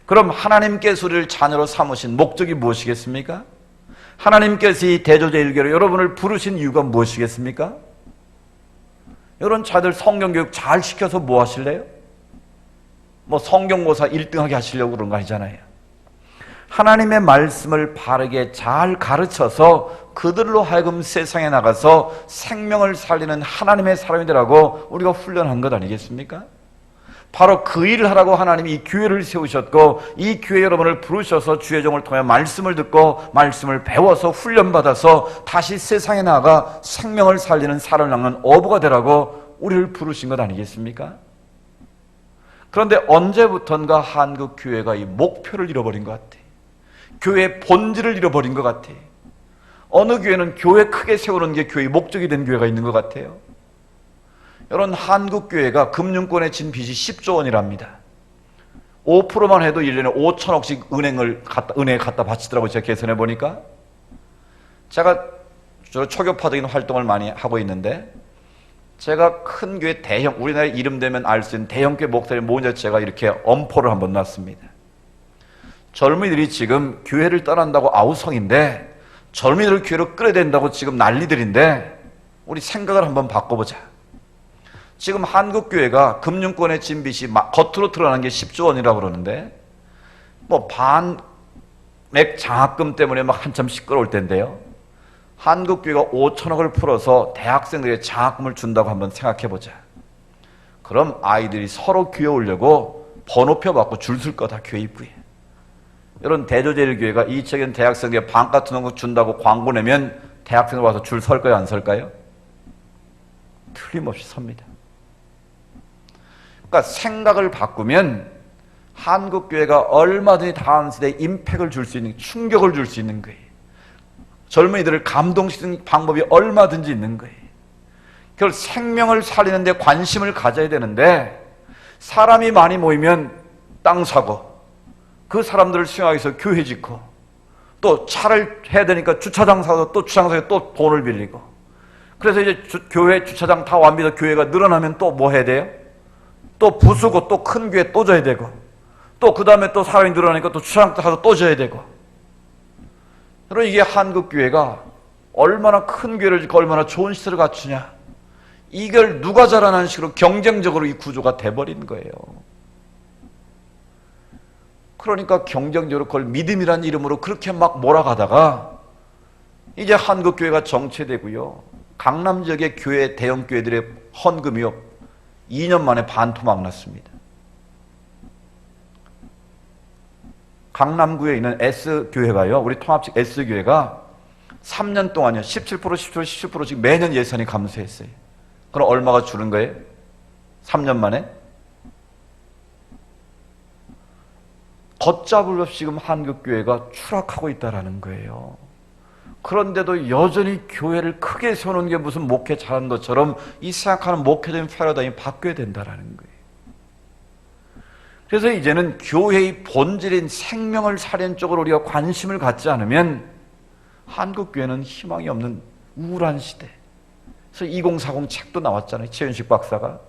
A: 그럼 하나님께서 우리를 자녀로 삼으신 목적이 무엇이겠습니까? 하나님께서 이 대조제일교로 여러분을 부르신 이유가 무엇이겠습니까? 여러분, 자들 성경교육 잘 시켜서 뭐 하실래요? 뭐 성경고사 1등하게 하시려고 그런 거 아니잖아요. 하나님의 말씀을 바르게 잘 가르쳐서 그들로 하여금 세상에 나가서 생명을 살리는 하나님의 사람이 되라고 우리가 훈련한 것 아니겠습니까? 바로 그 일을 하라고 하나님이 이 교회를 세우셨고, 이 교회 여러분을 부르셔서 주의 종을 통해 말씀을 듣고 말씀을 배워서 훈련받아서 다시 세상에 나가 생명을 살리는 사람을 낳는 어부가 되라고 우리를 부르신 것 아니겠습니까? 그런데 언제부턴가 한국 교회가 이 목표를 잃어버린 것 같아. 교회의 본질을 잃어버린 것 같아. 어느 교회는 교회 크게 세우는 게 교회의 목적이 된 교회가 있는 것 같아요. 여러분, 한국 교회가 금융권에 진 빚이 10조 원이랍니다. 5%만 해도 1년에 5천억씩 은행에 갖다 바치더라고요. 제가 계산해 보니까. 제가 초교파적인 활동을 많이 하고 있는데, 제가 큰 교회 대형, 우리나라에 이름 되면 알 수 있는 대형교회 목사님 모은 제가 이렇게 엄포를 한번 놨습니다. 젊은이들이 지금 교회를 떠난다고 아우성인데, 젊은이들을 교회로 끌어야 된다고 지금 난리들인데, 우리 생각을 한번 바꿔보자. 지금 한국교회가 금융권의 진 빚이 겉으로 드러난 게 10조 원이라고 그러는데, 뭐 반맥 장학금 때문에 막 한참 시끄러울 텐데요. 한국교회가 5천억을 풀어서 대학생들에게 장학금을 준다고 한번 생각해보자. 그럼 아이들이 서로 교회 오려고 번호표 받고 줄 설 거다, 교회 입구에. 이런 대조제일교회가 이 책은 대학생에게 방 같은 거 준다고 광고 내면 대학생들 와서 줄 설 거예요, 안 설까요? 틀림없이 섭니다. 그러니까 생각을 바꾸면 한국교회가 얼마든지 다음 세대에 임팩을 줄 수 있는, 충격을 줄 수 있는 거예요. 젊은이들을 감동시키는 방법이 얼마든지 있는 거예요. 결국 생명을 살리는 데 관심을 가져야 되는데, 사람이 많이 모이면 땅 사고, 그 사람들을 수용하기 위해서 교회 짓고, 또 차를 해야 되니까 주차장 사서 또 주차장에서 또 돈을 빌리고, 그래서 이제 교회 주차장 다 완비해서 교회가 늘어나면 또 뭐 해야 돼요? 또 부수고 또 큰 교회 또 져야 되고, 또 그 다음에 또 사람이 늘어나니까 또 주차장 가서 또 져야 되고. 여러분, 이게 한국교회가 얼마나 큰 교회를 짓고 얼마나 좋은 시설을 갖추냐, 이걸 누가 잘하는 식으로 경쟁적으로 이 구조가 돼버린 거예요. 그러니까 경쟁적으로 그걸 믿음이란 이름으로 그렇게 막 몰아가다가 이제 한국교회가 정체되고요, 강남 지역의 교회, 대형 교회들의 헌금이요 2년 만에 반토막 났습니다. 강남구에 있는 S교회가요, 우리 통합식 S교회가 3년 동안요 17%, 17%, 17%씩 매년 예산이 감소했어요. 그럼 얼마가 줄은 거예요? 3년 만에? 걷잡을 없이 지금 한국교회가 추락하고 있다는 거예요. 그런데도 여전히 교회를 크게 세우는 게 무슨 목회 잘하는 것처럼 이 생각하는 목회적인 패러다임이 바뀌어야 된다는 거예요. 그래서 이제는 교회의 본질인 생명을 살리는 쪽으로 우리가 관심을 갖지 않으면 한국교회는 희망이 없는 우울한 시대. 그래서 2040 책도 나왔잖아요, 최윤식 박사가.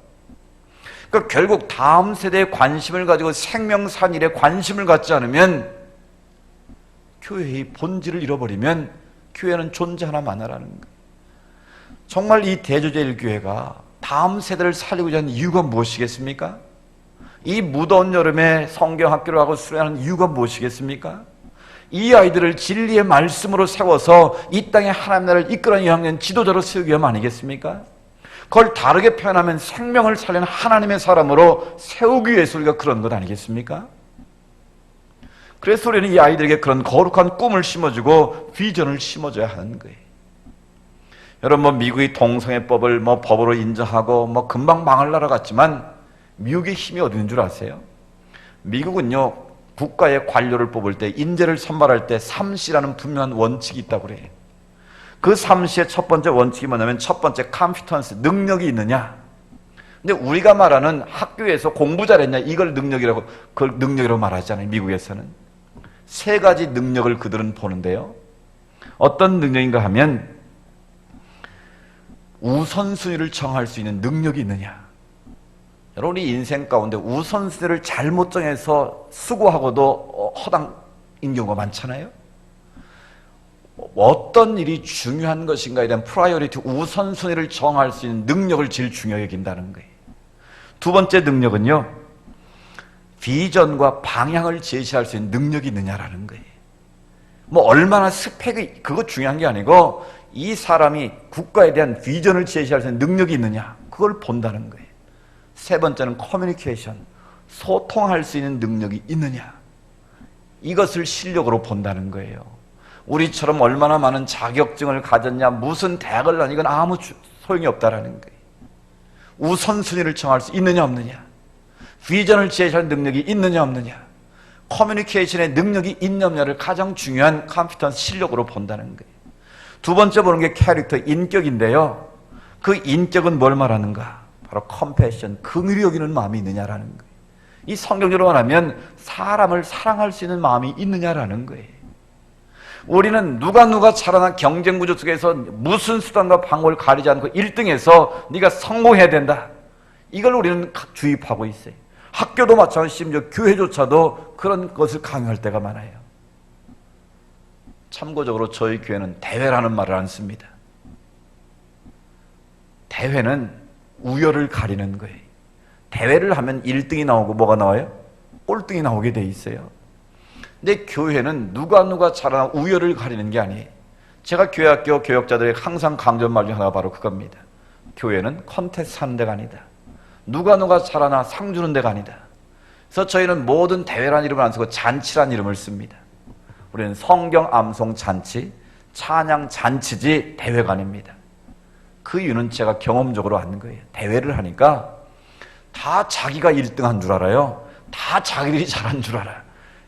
A: 그러니까 결국 다음 세대에 관심을 가지고 생명산 일에 관심을 갖지 않으면, 교회의 본질을 잃어버리면 교회는 존재 하나 마나라는 거예요. 정말 이 대조제일교회가 다음 세대를 살리고자 하는 이유가 무엇이겠습니까? 이 무더운 여름에 성경학교를 하고 수련하는 이유가 무엇이겠습니까? 이 아이들을 진리의 말씀으로 세워서 이 땅에 하나님 나라를 이끌어가는 이학년 지도자로 세우기 위함 아니겠습니까? 그걸 다르게 표현하면 생명을 살리는 하나님의 사람으로 세우기 위해서 우리가 그런 것 아니겠습니까? 그래서 우리는 이 아이들에게 그런 거룩한 꿈을 심어주고 비전을 심어줘야 하는 거예요. 여러분, 미국이 동성애법을 법으로 인정하고 금방 망할 나라 같지만 미국의 힘이 어디 있는 줄 아세요? 미국은요, 국가의 관료를 뽑을 때, 인재를 선발할 때 3C라는 분명한 원칙이 있다고 그래요. 그 3C의 첫 번째 원칙이 뭐냐면, 첫 번째 컴피턴스, 능력이 있느냐. 근데 우리가 말하는 학교에서 공부 잘했냐, 이걸 능력이라고, 그걸 능력이라고 말하잖아요, 미국에서는. 세 가지 능력을 그들은 보는데요, 어떤 능력인가 하면 우선순위를 정할 수 있는 능력이 있느냐. 여러분, 우리 인생 가운데 우선순위를 잘못 정해서 수고하고도 허당인 경우가 많잖아요. 어떤 일이 중요한 것인가에 대한 프라이어리티, 우선순위를 정할 수 있는 능력을 제일 중요하게 여긴다는 거예요. 두 번째 능력은요, 비전과 방향을 제시할 수 있는 능력이 있느냐라는 거예요. 얼마나 스펙이, 그거 중요한 게 아니고 이 사람이 국가에 대한 비전을 제시할 수 있는 능력이 있느냐, 그걸 본다는 거예요. 세 번째는 커뮤니케이션, 소통할 수 있는 능력이 있느냐, 이것을 실력으로 본다는 거예요. 우리처럼 얼마나 많은 자격증을 가졌냐, 무슨 대학을 다니, 이건 아무 소용이 없다라는 거예요. 우선순위를 정할 수 있느냐 없느냐, 비전을 제시할 능력이 있느냐 없느냐, 커뮤니케이션의 능력이 있느냐 없느냐를 가장 중요한 컴피턴스, 실력으로 본다는 거예요. 두 번째 보는 게 캐릭터, 인격인데요, 그 인격은 뭘 말하는가? 바로 컴패션, 긍휼히 여기는 마음이 있느냐라는 거예요. 이 성경적으로 말하면 사람을 사랑할 수 있는 마음이 있느냐라는 거예요. 우리는 누가 잘하나 경쟁 구조 속에서 무슨 수단과 방법을 가리지 않고 1등해서 네가 성공해야 된다, 이걸 우리는 주입하고 있어요. 학교도 마찬가지, 심지어 교회조차도 그런 것을 강요할 때가 많아요. 참고적으로 저희 교회는 대회라는 말을 안 씁니다. 대회는 우열을 가리는 거예요. 대회를 하면 1등이 나오고 뭐가 나와요? 꼴등이 나오게 돼 있어요. 근데 교회는 누가 잘하나 우열을 가리는 게 아니에요. 제가 교회학교 교역자들에게 항상 강조한 말 중 하나가 바로 그겁니다. 교회는 컨테스트 하는 데가 아니다. 누가 잘하나 상 주는 데가 아니다. 그래서 저희는 모든 대회란 이름을 안 쓰고 잔치란 이름을 씁니다. 우리는 성경 암송 잔치, 찬양 잔치지 대회가 아닙니다. 그 이유는 제가 경험적으로 아는 거예요. 대회를 하니까 다 자기가 1등한 줄 알아요. 다 자기들이 잘한 줄 알아요.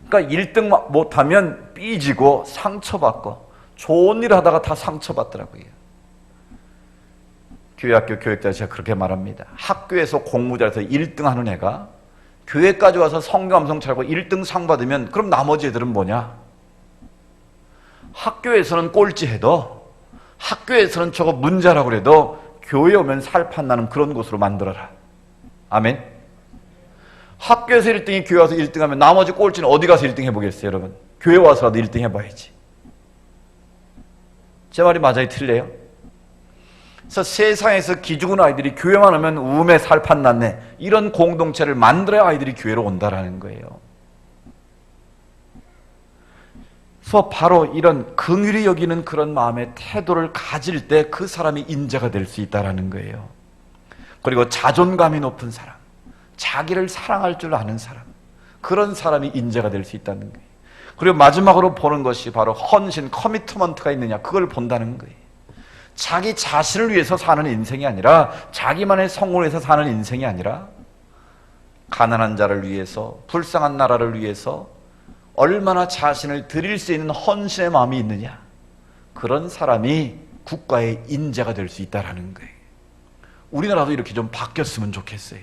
A: 그러니까 1등 못하면 삐지고 상처받고 좋은 일 하다가 다 상처받더라고요. 교회학교 교육자에 제가 그렇게 말합니다. 학교에서 공부 잘해서 1등 하는 애가 교회까지 와서 성경 암송 잘하고 1등 상 받으면 그럼 나머지 애들은 뭐냐? 학교에서는 꼴찌해도 학교에서는 저거 문제라고 그래도 교회 오면 살판나는 그런 곳으로 만들어라. 아멘. 학교에서 1등이 교회 와서 1등 하면 나머지 꼴찌는 어디 가서 1등 해보겠어요, 여러분? 교회 와서라도 1등 해봐야지. 제 말이 맞아요, 틀려요? 그래서 세상에서 기죽은 아이들이 교회만 오면 우음에 살판 났네, 이런 공동체를 만들어야 아이들이 교회로 온다라는 거예요. 그래서 바로 이런 긍휼히 여기는 그런 마음의 태도를 가질 때 그 사람이 인자가 될 수 있다라는 거예요. 그리고 자존감이 높은 사람, 자기를 사랑할 줄 아는 사람, 그런 사람이 인자가 될 수 있다는 거예요. 그리고 마지막으로 보는 것이 바로 헌신, 커미트먼트가 있느냐, 그걸 본다는 거예요. 자기 자신을 위해서 사는 인생이 아니라, 자기만의 성공을 위해서 사는 인생이 아니라, 가난한 자를 위해서, 불쌍한 나라를 위해서 얼마나 자신을 드릴 수 있는 헌신의 마음이 있느냐, 그런 사람이 국가의 인재가 될 수 있다는 거예요. 우리나라도 이렇게 좀 바뀌었으면 좋겠어요.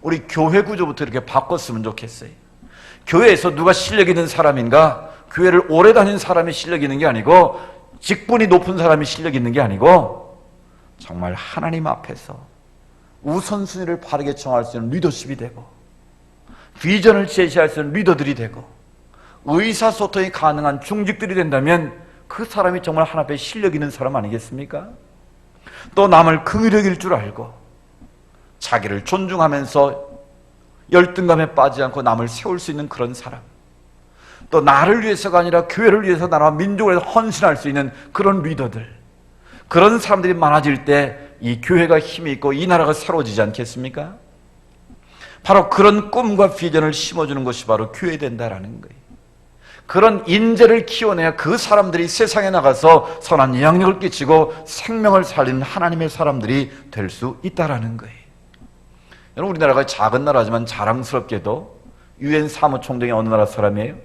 A: 우리 교회 구조부터 이렇게 바꿨으면 좋겠어요. 교회에서 누가 실력 있는 사람인가, 교회를 오래 다닌 사람이 실력 있는 게 아니고, 직분이 높은 사람이 실력 있는 게 아니고, 정말 하나님 앞에서 우선순위를 바르게 정할 수 있는 리더십이 되고, 비전을 제시할 수 있는 리더들이 되고, 의사소통이 가능한 중직들이 된다면 그 사람이 정말 하나님 앞에 실력 있는 사람 아니겠습니까? 또 남을 긍휼히 여길 줄 알고 자기를 존중하면서 열등감에 빠지지 않고 남을 세울 수 있는 그런 사람, 또 나를 위해서가 아니라 교회를 위해서, 나라와 민족을 위해서 헌신할 수 있는 그런 리더들, 그런 사람들이 많아질 때 이 교회가 힘이 있고 이 나라가 새로워지지 않겠습니까? 바로 그런 꿈과 비전을 심어주는 것이 바로 교회 된다라는 거예요. 그런 인재를 키워내야 그 사람들이 세상에 나가서 선한 영향력을 끼치고 생명을 살리는 하나님의 사람들이 될 수 있다라는 거예요. 여러분, 우리나라가 작은 나라지만 자랑스럽게도 유엔 사무총장이 어느 나라 사람이에요?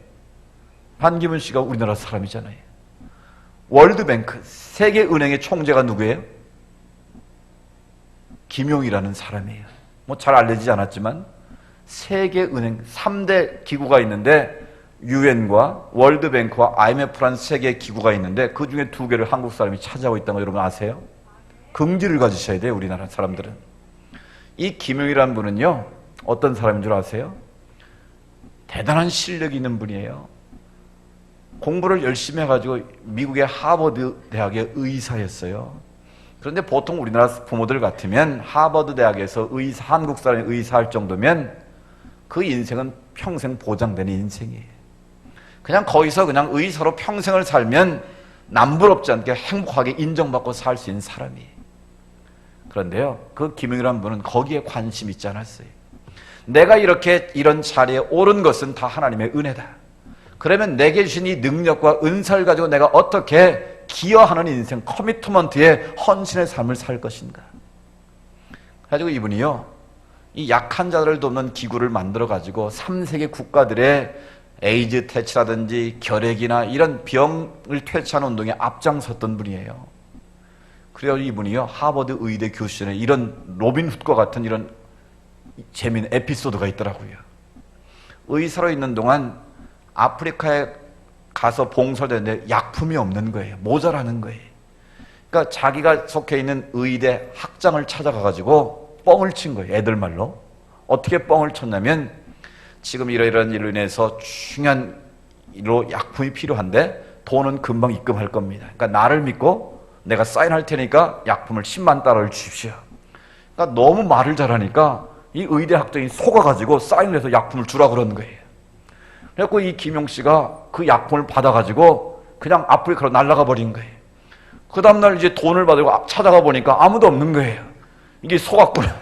A: 반기문 씨가 우리나라 사람이잖아요. 월드뱅크, 세계은행의 총재가 누구예요? 김용이라는 사람이에요. 뭐 잘 알려지지 않았지만 세계은행 3대 기구가 있는데, 유엔과 월드뱅크와 IMF라는 세계 기구가 있는데 그 중에 2개를 한국 사람이 차지하고 있다는 거 여러분 아세요? 긍지를 가지셔야 돼요, 우리나라 사람들은. 이 김용이라는 분은요, 어떤 사람인 줄 아세요? 대단한 실력이 있는 분이에요. 공부를 열심히 해가지고 미국의 하버드 대학의 의사였어요. 그런데 보통 우리나라 부모들 같으면 하버드 대학에서 의사, 한국 사람이 의사할 정도면 그 인생은 평생 보장되는 인생이에요. 그냥 거기서 그냥 의사로 평생을 살면 남부럽지 않게 행복하게 인정받고 살 수 있는 사람이에요. 그런데요, 그 김용이라는 분은 거기에 관심 있지 않았어요. 내가 이렇게 이런 자리에 오른 것은 다 하나님의 은혜다. 그러면 내게 주신 이 능력과 은사를 가지고 내가 어떻게 기여하는 인생, 커미트먼트의 헌신의 삶을 살 것인가. 그래가지고 이분이요, 이 약한 자들을 돕는 기구를 만들어가지고 3세계 국가들의 에이즈 퇴치라든지 결핵이나 이런 병을 퇴치하는 운동에 앞장섰던 분이에요. 그래서 이분이요, 하버드 의대 교수전에 이런 로빈 훗과 같은 이런 재미있는 에피소드가 있더라고요. 의사로 있는 동안 아프리카에 가서 봉사를 했는데 약품이 없는 거예요. 모자라는 거예요. 그러니까 자기가 속해 있는 의대 학장을 찾아가가지고 뻥을 친 거예요. 애들 말로. 어떻게 뻥을 쳤냐면, 지금 이러이러한 일로 인해서 중요한 일로 약품이 필요한데 돈은 금방 입금할 겁니다. 그러니까 나를 믿고 내가 사인할 테니까 약품을 10만 달러를 주십시오. 그러니까 너무 말을 잘하니까 이 의대 학장이 속아가지고 사인을 해서 약품을 주라 그러는 거예요. 그래서 이 김용 씨가 그 약품을 받아가지고 그냥 아프리카로 날아가 버린 거예요. 그 다음날 이제 돈을 받으고 찾아가 보니까 아무도 없는 거예요. 이게 속았구나.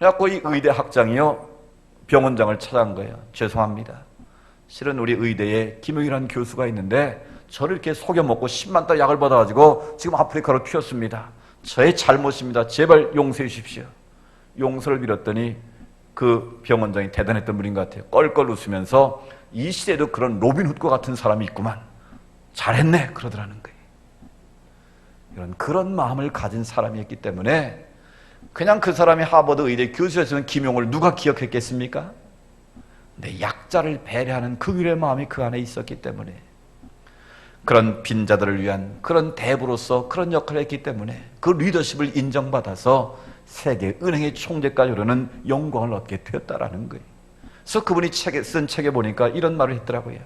A: 그래서 이 의대 학장이요, 병원장을 찾아간 거예요. 죄송합니다. 실은 우리 의대에 김용이라는 교수가 있는데 저를 이렇게 속여먹고 10만 달러 약을 받아가지고 지금 아프리카로 튀었습니다. 저의 잘못입니다. 제발 용서해 주십시오. 용서를 빌었더니 그 병원장이 대단했던 분인 것 같아요. 껄껄 웃으면서 이 시대에도 그런 로빈훗과 같은 사람이 있구만. 잘했네 그러더라는 거예요. 그런 마음을 가진 사람이었기 때문에 그냥 그 사람이 하버드 의대 교수였으면 김용을 누가 기억했겠습니까? 근데 약자를 배려하는 그 일의 마음이 그 안에 있었기 때문에 그런 빈자들을 위한 그런 대부로서 그런 역할을 했기 때문에 그 리더십을 인정받아서 세계 은행의 총재까지 오르는 영광을 얻게 되었다라는 거예요. 그래서 그분이 쓴 책에 보니까 이런 말을 했더라고요.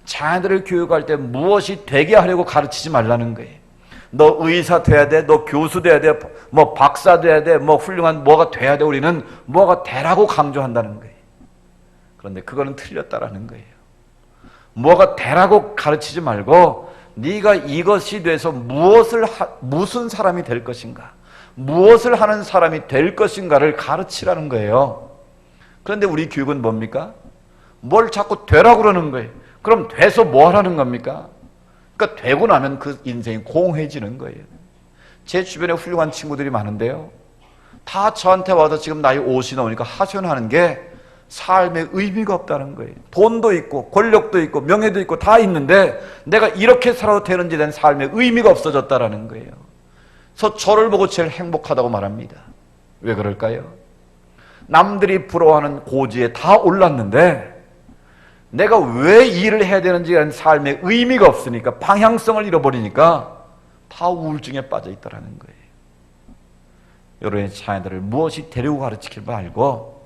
A: 자녀들을 교육할 때 무엇이 되게 하려고 가르치지 말라는 거예요. 너 의사 돼야 돼, 너 교수 돼야 돼, 뭐 박사 돼야 돼, 뭐 훌륭한 뭐가 돼야 돼. 우리는 뭐가 되라고 강조한다는 거예요. 그런데 그거는 틀렸다라는 거예요. 뭐가 되라고 가르치지 말고 네가 이것이 돼서 무슨 사람이 될 것인가, 무엇을 하는 사람이 될 것인가를 가르치라는 거예요. 그런데 우리 교육은 뭡니까? 뭘 자꾸 되라고 그러는 거예요. 그럼 돼서 뭐 하라는 겁니까? 그러니까 되고 나면 그 인생이 공허해지는 거예요. 제 주변에 훌륭한 친구들이 많은데요, 다 저한테 와서 지금 나이 50이 넘으니까 하소연하는 게 삶에 의미가 없다는 거예요. 돈도 있고 권력도 있고 명예도 있고 다 있는데 내가 이렇게 살아도 되는지 된 삶에 의미가 없어졌다라는 거예요. 그래서 저를 보고 제일 행복하다고 말합니다. 왜 그럴까요? 남들이 부러워하는 고지에 다 올랐는데 내가 왜 일을 해야 되는지 된 삶에 의미가 없으니까, 방향성을 잃어버리니까 다 우울증에 빠져 있다라는 거예요. 여러분의 자녀들을 무엇이 되려고 가르치길 말고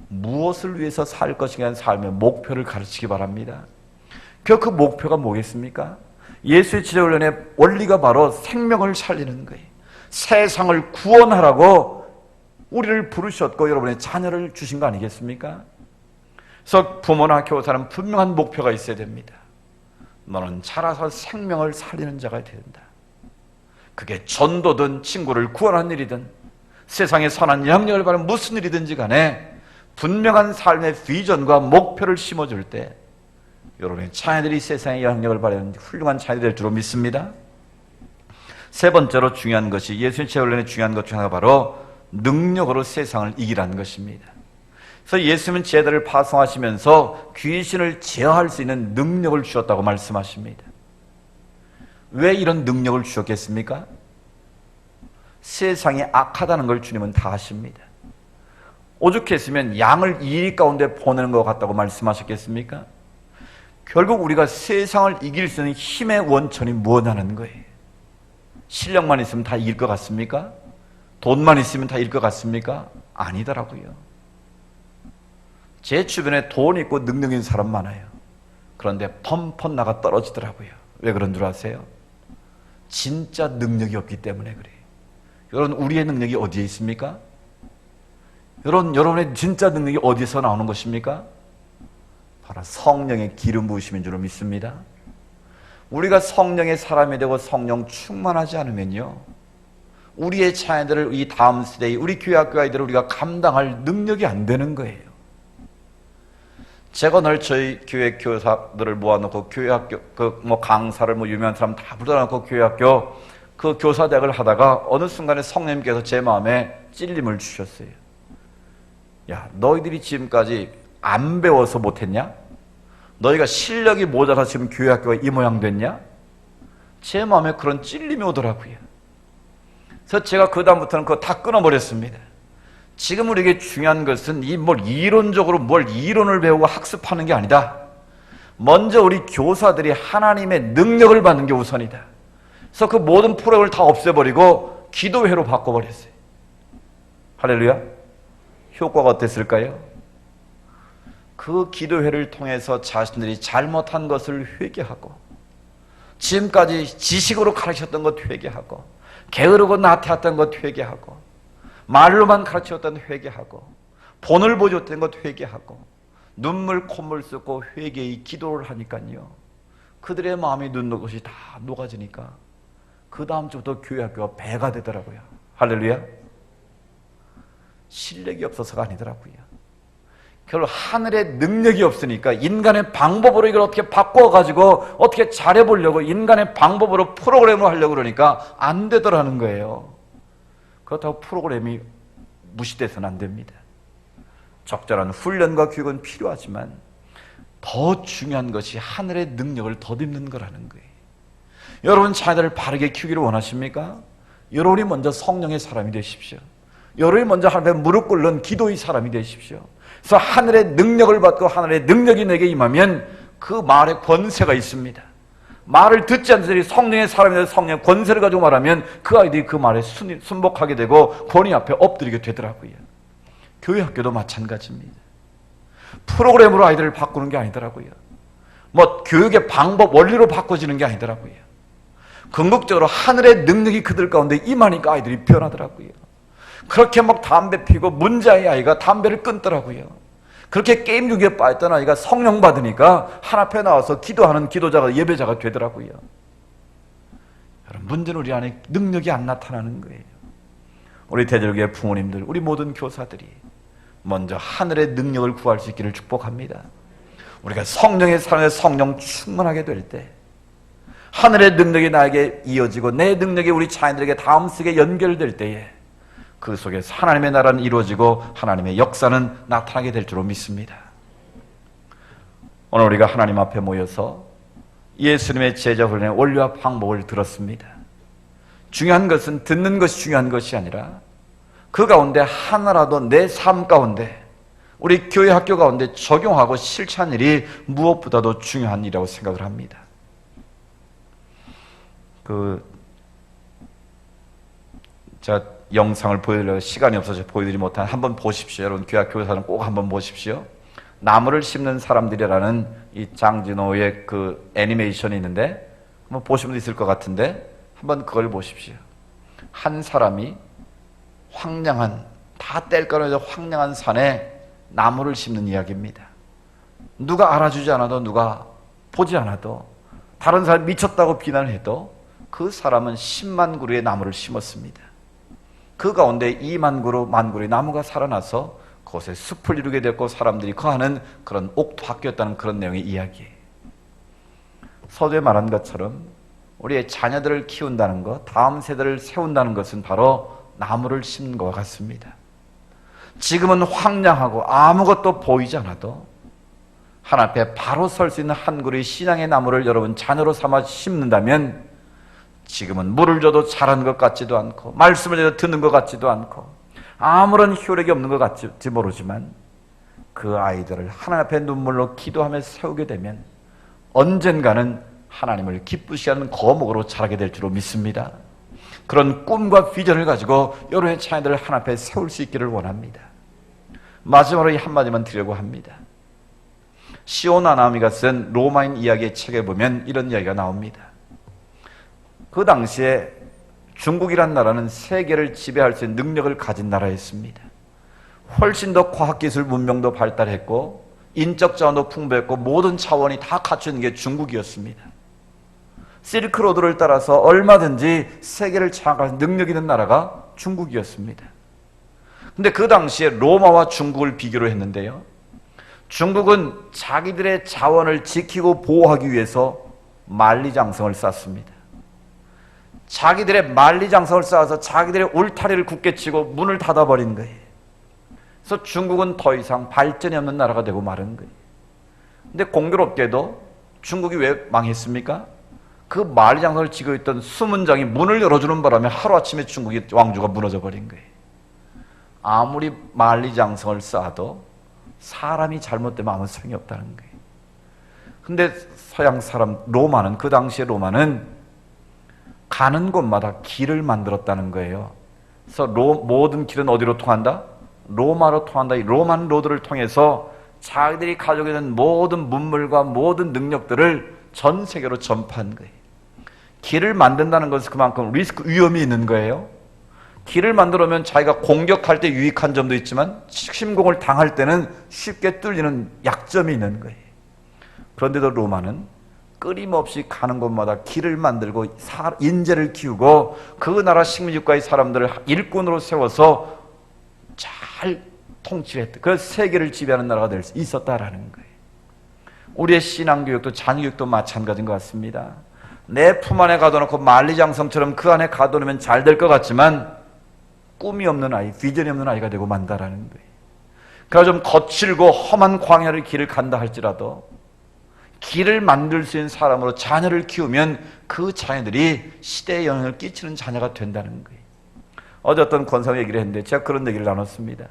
A: 무엇을 위해서 살 것인가 하는 삶의 목표를 가르치기 바랍니다. 그 목표가 뭐겠습니까? 예수의 지도훈련의 원리가 바로 생명을 살리는 거예요. 세상을 구원하라고 우리를 부르셨고 여러분의 자녀를 주신 거 아니겠습니까? 그래서 부모나 교사는 분명한 목표가 있어야 됩니다. 너는 자라서 생명을 살리는 자가 된다. 그게 전도든 친구를 구원하는 일이든 세상에 선한 영향력을 받는 무슨 일이든지 간에 분명한 삶의 비전과 목표를 심어줄 때 여러분의 자녀들이 세상에 영향력을 발휘하는 훌륭한 자녀들이 될 줄로 믿습니다. 세 번째로 중요한 것이, 예수님 제훈련의 중요한 것 중 하나가 바로 능력으로 세상을 이기라는 것입니다. 그래서 예수님은 제자들을 파송하시면서 귀신을 제어할 수 있는 능력을 주셨다고 말씀하십니다. 왜 이런 능력을 주셨겠습니까? 세상이 악하다는 걸 주님은 다 아십니다. 오죽했으면 양을 이리 가운데 보내는 것 같다고 말씀하셨겠습니까? 결국 우리가 세상을 이길 수 있는 힘의 원천이 무엇이냐는 거예요. 실력만 있으면 다 이길 것 같습니까? 돈만 있으면 다 이길 것 같습니까? 아니더라고요. 제 주변에 돈 있고 능력 있는 사람 많아요. 그런데 펀펀 나가 떨어지더라고요. 왜 그런 줄 아세요? 진짜 능력이 없기 때문에 그래요. 여러분, 우리의 능력이 어디에 있습니까? 여러분의 진짜 능력이 어디서 나오는 것입니까? 바로 성령의 기름 부으심인 줄로 믿습니다. 우리가 성령의 사람이 되고 성령 충만하지 않으면요, 우리의 자녀들을, 이 다음 세대의 우리 교회 학교 아이들을 우리가 감당할 능력이 안 되는 거예요. 제가 늘 저희 교회 교사들을 모아놓고 교회 학교 강사를 유명한 사람 다 불러놓고 교회 학교 그 교사대학을 하다가 어느 순간에 성령님께서 제 마음에 찔림을 주셨어요. 야, 너희들이 지금까지 안 배워서 못했냐? 너희가 실력이 모자라서 지금 교회 학교가 이 모양 됐냐? 제 마음에 그런 찔림이 오더라고요. 그래서 제가 그 다음부터는 그거 다 끊어버렸습니다. 지금 우리에게 중요한 것은 이론적으로 뭘 이론을 배우고 학습하는 게 아니다. 먼저 우리 교사들이 하나님의 능력을 받는 게 우선이다. 그래서 그 모든 프로그램을 다 없애버리고 기도회로 바꿔버렸어요. 할렐루야. 효과가 어땠을까요? 그 기도회를 통해서 자신들이 잘못한 것을 회개하고, 지금까지 지식으로 가르쳤던 것 회개하고, 게으르고 나태했던 것 회개하고, 말로만 가르쳤던 회개하고, 본을 보여줬던 것 회개하고, 눈물 콧물 쏟고 회개의 기도를 하니까요, 그들의 마음이 눈 것이 다 녹아지니까 그 다음 주부터 교회 학교가 배가 되더라고요. 할렐루야. 실력이 없어서가 아니더라고요. 결국 하늘의 능력이 없으니까 인간의 방법으로 이걸 어떻게 바꿔가지고 어떻게 잘해보려고 인간의 방법으로 프로그램을 하려고 그러니까 안 되더라는 거예요. 그렇다고 프로그램이 무시돼서는 안 됩니다. 적절한 훈련과 교육은 필요하지만 더 중요한 것이 하늘의 능력을 덧입는 거라는 거예요. 여러분 자녀들을 바르게 키우기를 원하십니까? 여러분이 먼저 성령의 사람이 되십시오. 여러분이 먼저 하나님 앞에 무릎 꿇는 기도의 사람이 되십시오. 그래서 하늘의 능력을 받고 하늘의 능력이 내게 임하면 그 말에 권세가 있습니다. 말을 듣지 않는 자들이 성령의 사람이 되어 성령의 권세를 가지고 말하면 그 아이들이 그 말에 순복하게 되고 권위 앞에 엎드리게 되더라고요. 교회 학교도 마찬가지입니다. 프로그램으로 아이들을 바꾸는 게 아니더라고요. 뭐 교육의 방법, 원리로 바꿔지는 게 아니더라고요. 궁극적으로 하늘의 능력이 그들 가운데 임하니까 아이들이 변하더라고요. 그렇게 막 담배 피고 문제의 아이가 담배를 끊더라고요. 그렇게 게임 중에 빠졌던 아이가 성령 받으니까 한 앞에 나와서 기도하는 기도자가 예배자가 되더라고요. 여러분, 문제는 우리 안에 능력이 안 나타나는 거예요. 우리 대절교회 부모님들, 우리 모든 교사들이 먼저 하늘의 능력을 구할 수 있기를 축복합니다. 우리가 성령의 사랑에 성령 충만하게 될 때 하늘의 능력이 나에게 이어지고 내 능력이 우리 자녀들에게 다음 세계에 연결될 때에 그 속에서 하나님의 나라는 이루어지고 하나님의 역사는 나타나게 될 줄로 믿습니다. 오늘 우리가 하나님 앞에 모여서 예수님의 제자 훈련의 원리와 방법을 들었습니다. 중요한 것은 듣는 것이 중요한 것이 아니라 그 가운데 하나라도 내 삶 가운데 우리 교회 학교 가운데 적용하고 실천한 일이 무엇보다도 중요한 일이라고 생각을 합니다. 제가 영상을 보여드리려고 시간이 없어서 보여드리지 못한 한번 보십시오. 여러분 교회 교사는 꼭 한번 보십시오. 나무를 심는 사람들이라는 이 장진호의 그 애니메이션이 있는데 한번 보신 분 있을 것 같은데 한번 그걸 보십시오. 한 사람이 황량한 다 뗄 거라서 황량한 산에 나무를 심는 이야기입니다. 누가 알아주지 않아도 누가 보지 않아도 다른 사람이 미쳤다고 비난을 해도 그 사람은 10만 그루의 나무를 심었습니다. 그 가운데 2만 그루, 만 그루의 나무가 살아나서 그곳에 숲을 이루게 됐고 사람들이 거하는 그런 옥도 바뀌었다는 그런 내용의 이야기예요. 서두에 말한 것처럼 우리의 자녀들을 키운다는 것, 다음 세대를 세운다는 것은 바로 나무를 심는 것과 같습니다. 지금은 황량하고 아무것도 보이지 않아도 하나님 앞에 바로 설 수 있는 한 그루의 신앙의 나무를 여러분 자녀로 삼아 심는다면 지금은 물을 줘도 자라는 것 같지도 않고 말씀을 줘도 듣는 것 같지도 않고 아무런 효력이 없는 것 같지 모르지만 그 아이들을 하나님 앞에 눈물로 기도하며 세우게 되면 언젠가는 하나님을 기쁘시게 하는 거목으로 자라게 될 줄로 믿습니다. 그런 꿈과 비전을 가지고 여러분의 자녀들을 하나님 앞에 세울 수 있기를 원합니다. 마지막으로 이 한마디만 드리려고 합니다. 시오나 나오미가 쓴 로마인 이야기의 책에 보면 이런 이야기가 나옵니다. 그 당시에 중국이란 나라는 세계를 지배할 수 있는 능력을 가진 나라였습니다. 훨씬 더 과학기술 문명도 발달했고 인적 자원도 풍부했고 모든 차원이 다 갖춰 있는 게 중국이었습니다. 실크로드를 따라서 얼마든지 세계를 장악할 능력 있는 나라가 중국이었습니다. 근데 그 당시에 로마와 중국을 비교를 했는데요. 중국은 자기들의 자원을 지키고 보호하기 위해서 만리장성을 쌓습니다. 자기들의 만리장성을 쌓아서 자기들의 울타리를 굳게 치고 문을 닫아버린 거예요. 그래서 중국은 더 이상 발전이 없는 나라가 되고 마른 거예요. 근데 공교롭게도 중국이 왜 망했습니까? 그 만리장성을 지고 있던 수문장이 문을 열어주는 바람에 하루아침에 중국의 왕조가 무너져 버린 거예요. 아무리 만리장성을 쌓아도 사람이 잘못되면 아무 소용이 없다는 거예요. 근데 서양 사람 로마는 그 당시에 로마는 가는 곳마다 길을 만들었다는 거예요. 그래서 모든 길은 어디로 통한다? 로마로 통한다. 이 로만 로드를 통해서 자기들이 가지고 있는 모든 문물과 모든 능력들을 전 세계로 전파한 거예요. 길을 만든다는 것은 그만큼 리스크, 위험이 있는 거예요. 길을 만들어면 자기가 공격할 때 유익한 점도 있지만 침공을 당할 때는 쉽게 뚫리는 약점이 있는 거예요. 그런데도 로마는 끊임없이 가는 곳마다 길을 만들고 인재를 키우고 그 나라 식민지국가의 사람들을 일꾼으로 세워서 잘 통치했다. 그래서 세계를 지배하는 나라가 될 수 있었다라는 거예요. 우리의 신앙교육도 자녀교육도 마찬가지인 것 같습니다. 내 품 안에 가둬놓고 만리장성처럼 그 안에 가둬놓으면 잘 될 것 같지만 꿈이 없는 아이, 비전이 없는 아이가 되고 만다라는 거예요. 그러나 좀 거칠고 험한 광야를 길을 간다 할지라도 길을 만들 수 있는 사람으로 자녀를 키우면 그 자녀들이 시대에 영향을 끼치는 자녀가 된다는 거예요. 어제 어떤 권사님 얘기를 했는데 제가 그런 얘기를 나눴습니다.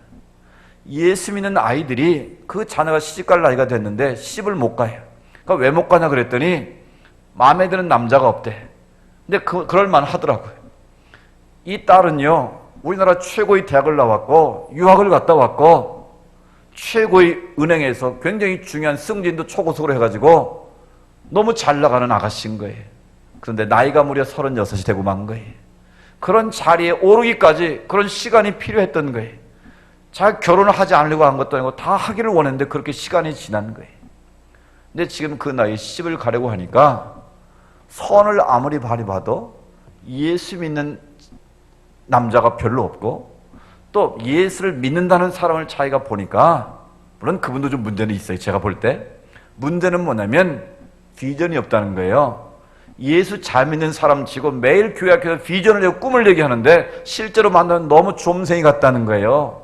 A: 예수 믿는 아이들이 그 자녀가 시집갈 나이가 됐는데 시집을 못 가요. 그러니까 왜 못 가냐 그랬더니 마음에 드는 남자가 없대. 근데 그럴만 하더라고요. 이 딸은요, 우리나라 최고의 대학을 나왔고 유학을 갔다 왔고 최고의 은행에서 굉장히 중요한 승진도 초고속으로 해가지고 너무 잘 나가는 아가씨인 거예요. 그런데 나이가 무려 36이 되고 만 거예요. 그런 자리에 오르기까지 그런 시간이 필요했던 거예요. 잘 결혼을 하지 않으려고 한 것도 아니고 다 하기를 원했는데 그렇게 시간이 지난 거예요. 근데 지금 그 나이에 시집을 가려고 하니까 선을 아무리 바라봐도 예수 믿는 남자가 별로 없고 또 예수를 믿는다는 사람을 자기가 보니까 물론 그분도 좀 문제는 있어요. 제가 볼 때 문제는 뭐냐면 비전이 없다는 거예요. 예수 잘 믿는 사람 치고 매일 교회 앞에서 비전을 내고 꿈을 내게 하는데 실제로 만나면 너무 좀생이 같다는 거예요.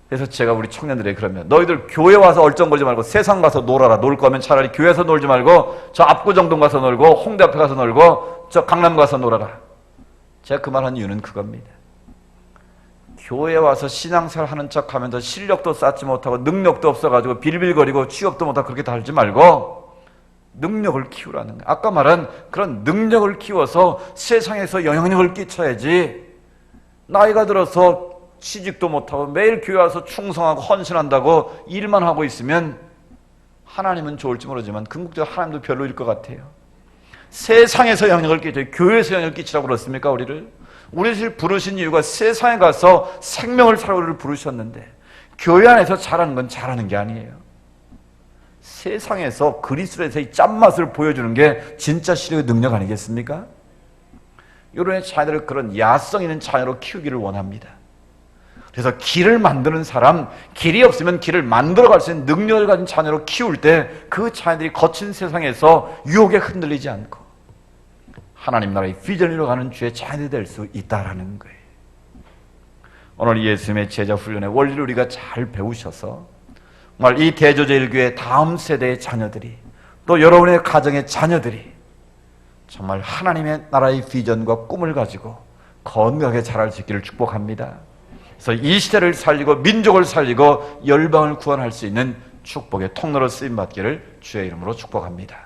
A: 그래서 제가 우리 청년들에게 그러면 너희들 교회 와서 얼쩡거리지 말고 세상 가서 놀아라. 놀 거면 차라리 교회에서 놀지 말고 저 압구정동 가서 놀고 홍대 앞에 가서 놀고 저 강남 가서 놀아라. 제가 그 말한 이유는 그겁니다. 교회 와서 신앙생활 하는 척하면서 실력도 쌓지 못하고 능력도 없어가지고 빌빌거리고 취업도 못하고 그렇게 달지 말고 능력을 키우라는 거예요. 아까 말한 그런 능력을 키워서 세상에서 영향력을 끼쳐야지 나이가 들어서 취직도 못하고 매일 교회 와서 충성하고 헌신한다고 일만 하고 있으면 하나님은 좋을지 모르지만 궁극적으로 하나님도 별로일 것 같아요. 세상에서 영향을 끼쳐요. 교회에서 영향을 끼치라고 그렇습니까? 우리를 부르신 이유가 세상에 가서 생명을 살아 우리를 부르셨는데 교회 안에서 잘하는 건 잘하는 게 아니에요. 세상에서 그리스도에서의 짠맛을 보여주는 게 진짜 실력의 능력 아니겠습니까? 여러분의 자녀를 그런 야성 있는 자녀로 키우기를 원합니다. 그래서 길을 만드는 사람, 길이 없으면 길을 만들어갈 수 있는 능력을 가진 자녀로 키울 때 그 자녀들이 거친 세상에서 유혹에 흔들리지 않고 하나님 나라의 비전을 이뤄가는 주의 자녀이 될 수 있다라는 거예요. 오늘 예수님의 제자 훈련의 원리를 우리가 잘 배우셔서 정말 이 대조제일교회 다음 세대의 자녀들이 또 여러분의 가정의 자녀들이 정말 하나님의 나라의 비전과 꿈을 가지고 건강하게 자랄 수 있기를 축복합니다. 그래서 이 시대를 살리고 민족을 살리고 열방을 구원할 수 있는 축복의 통로로 쓰임받기를 주의 이름으로 축복합니다.